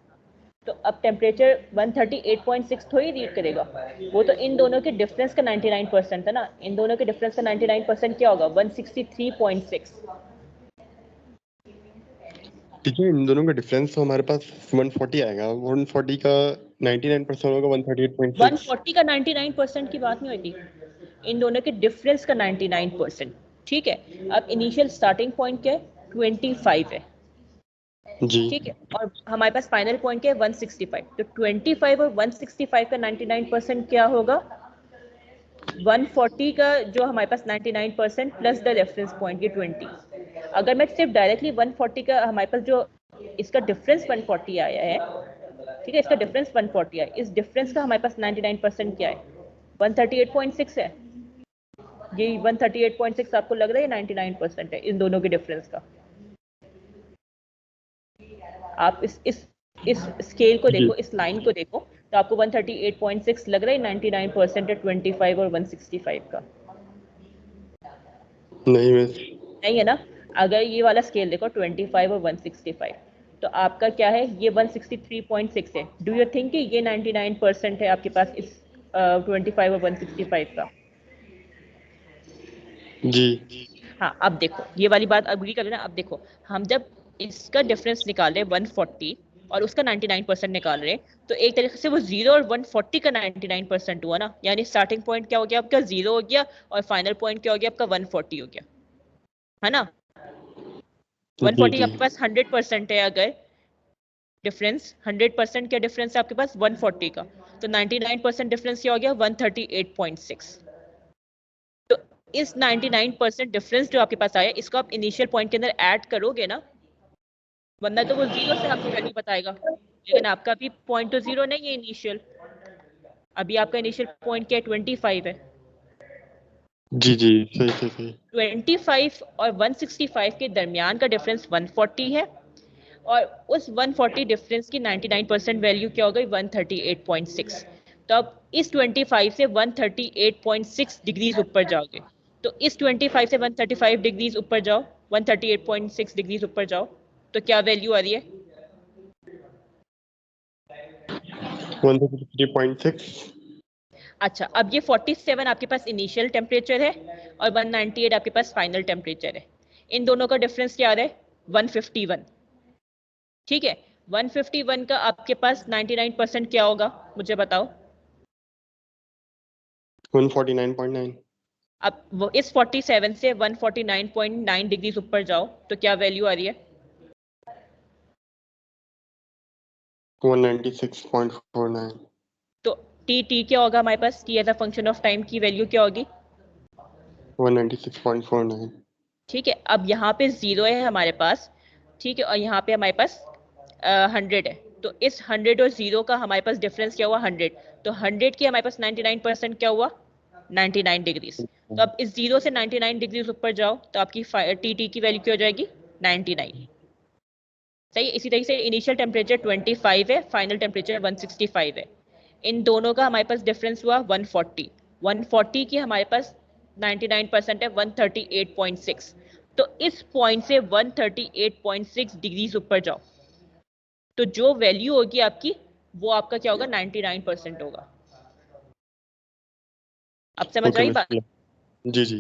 तो अब टेम्परेचर 138.6 थोड़ी रीड करेगा, वो तो इन दोनों के डिफरेंस का 99% है ना। इन दोनों के डिफरेंस का 99% क्या होगा 163.6। टीचर इन दोनों का डिफरेंस तो हमारे पास 140 आएगा, 140 का 99% होगा 138.6। 140 का 99% की बात नहीं होती, इन दोनों के डिफरेंस का 99%। ठीक है, अब इनिशियल स्टार्टिंग पॉइंट क्या है 25 है। जी ठीक है, और हमारे पास फाइनल पॉइंट क्या है 165। तो 25 और 165 का 99% क्या होगा 140 का जो हमारे पास 99% प्लस द रेफरेंस पॉइंट ये 20। अगर मैं सिर्फ डायरेक्टली 140 का हमारे पास जो इसका डिफरेंस 140 आया है, ठीक है, इसका डिफरेंस 140 है, इस डिफरेंस का हमारे पास 99% क्या है 138.6 है। ये 138.6 आपको लग रहा है 99% है इन दोनों के डिफरेंस का? आप इस स्केल को देखो, इस लाइन को देखो, तो आपको 138.6 लग रहा है 99% है 25 और 165 का? नहीं है ना। अगर ये वाला स्केल देखो 25 और 165, तो आपका क्या है ये 163.6 है। डू यू थिंक कि ये 99% है आपके पास इस 25 और 165 का? जी हाँ, अब देखो ये वाली बात अग्री कर लेना। अब देखो हम जब इसका डिफरेंस निकाल रहे 140 और उसका 99% निकाल रहे हैं, तो एक तरीके से वो 0 और 140 का 99% हुआ ना, यानी स्टार्टिंग पॉइंट क्या हो गया आपका 0 हो गया और फाइनल पॉइंट क्या हो गया आपका 140 हो गया, है ना। 140 आपके पास 100% है, अगर डिफरेंस 100% क्या डिफरेंस है आपके पास 140 का, तो 99% डिफरेंस क्या हो गया 138.6। तो इस 99% डिफरेंस जो आपके पास आया इसको आप इनिशियल पॉइंट के अंदर ऐड करोगे ना, वरना तो वो 0 से आपको वैल्यू बताएगा, लेकिन आपका भी पॉइंट तो 0 नहीं है इनिशियल। अभी आपका इनिशियल पॉइंट क्या है 25 है। जी सही 25 और 165 के दरमियान का डिफरेंस 140 है, और उस 140 डिफरेंस की 99% वैल्यू क्या हो गई 138.6। तो अब इस 25 से 138.6 डिग्रीज ऊपर जाओगे, तो इस 25 से 135 डिग्रीज ऊपर जाओ, 138.6 डिग्रीज ऊपर जाओ, तो क्या वैल्यू आ रही है 133.6। अच्छा, अब ये 47 आपके पास इनिशियल टेम्परेचर है और 198 आपके पास फाइनल टेम्परेचर है। इन दोनों का डिफरेंस क्या आ रहा है 151। ठीक है, 151 का आपके पास 99% क्या होगा मुझे बताओ। 149.9। अब वो इस 47 से 149.9 डिग्रीज ऊपर जाओ, तो क्या वैल्यू आ रही है 196.49। तो टी क्या होगा हमारे पास T as a function of time की वैल्यू क्या होगी 196.49। ठीक है, अब यहाँ पे 0 है हमारे पास, ठीक है, और यहाँ पे हमारे पास 100 है, तो इस 100 और 0 का हमारे पास डिफरेंस क्या हुआ 100, तो 100 की हमारे पास 99% क्या हुआ 99 डिग्रीज। तो अब इस 0 से 99 डिग्रीज ऊपर जाओ तो आपकी टी की वैल्यू क्या हो जाएगी 99। सही है, इसी तरीके से इनिशियल टेम्परेचर 25 है, फाइनल टेम्परेचर 165 है, इन दोनों का हमारे पास डिफरेंस हुआ 140, 140 की हमारे पास 99% है 138.6, तो इस पॉइंट से 138.6 डिग्रीज ऊपर जाओ तो जो वैल्यू होगी आपकी वो आपका क्या होगा 99% होगा। अब समझ आई बात? जी जी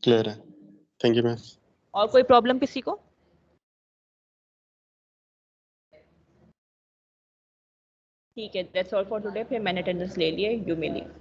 क्लियर है, थैंक यू मैम। और कोई प्रॉब्लम किसी को? ठीक है, दैट्स ऑल फॉर टुडे। फिर मैंने अटेंडेंस ले लिया, यू मे लीव।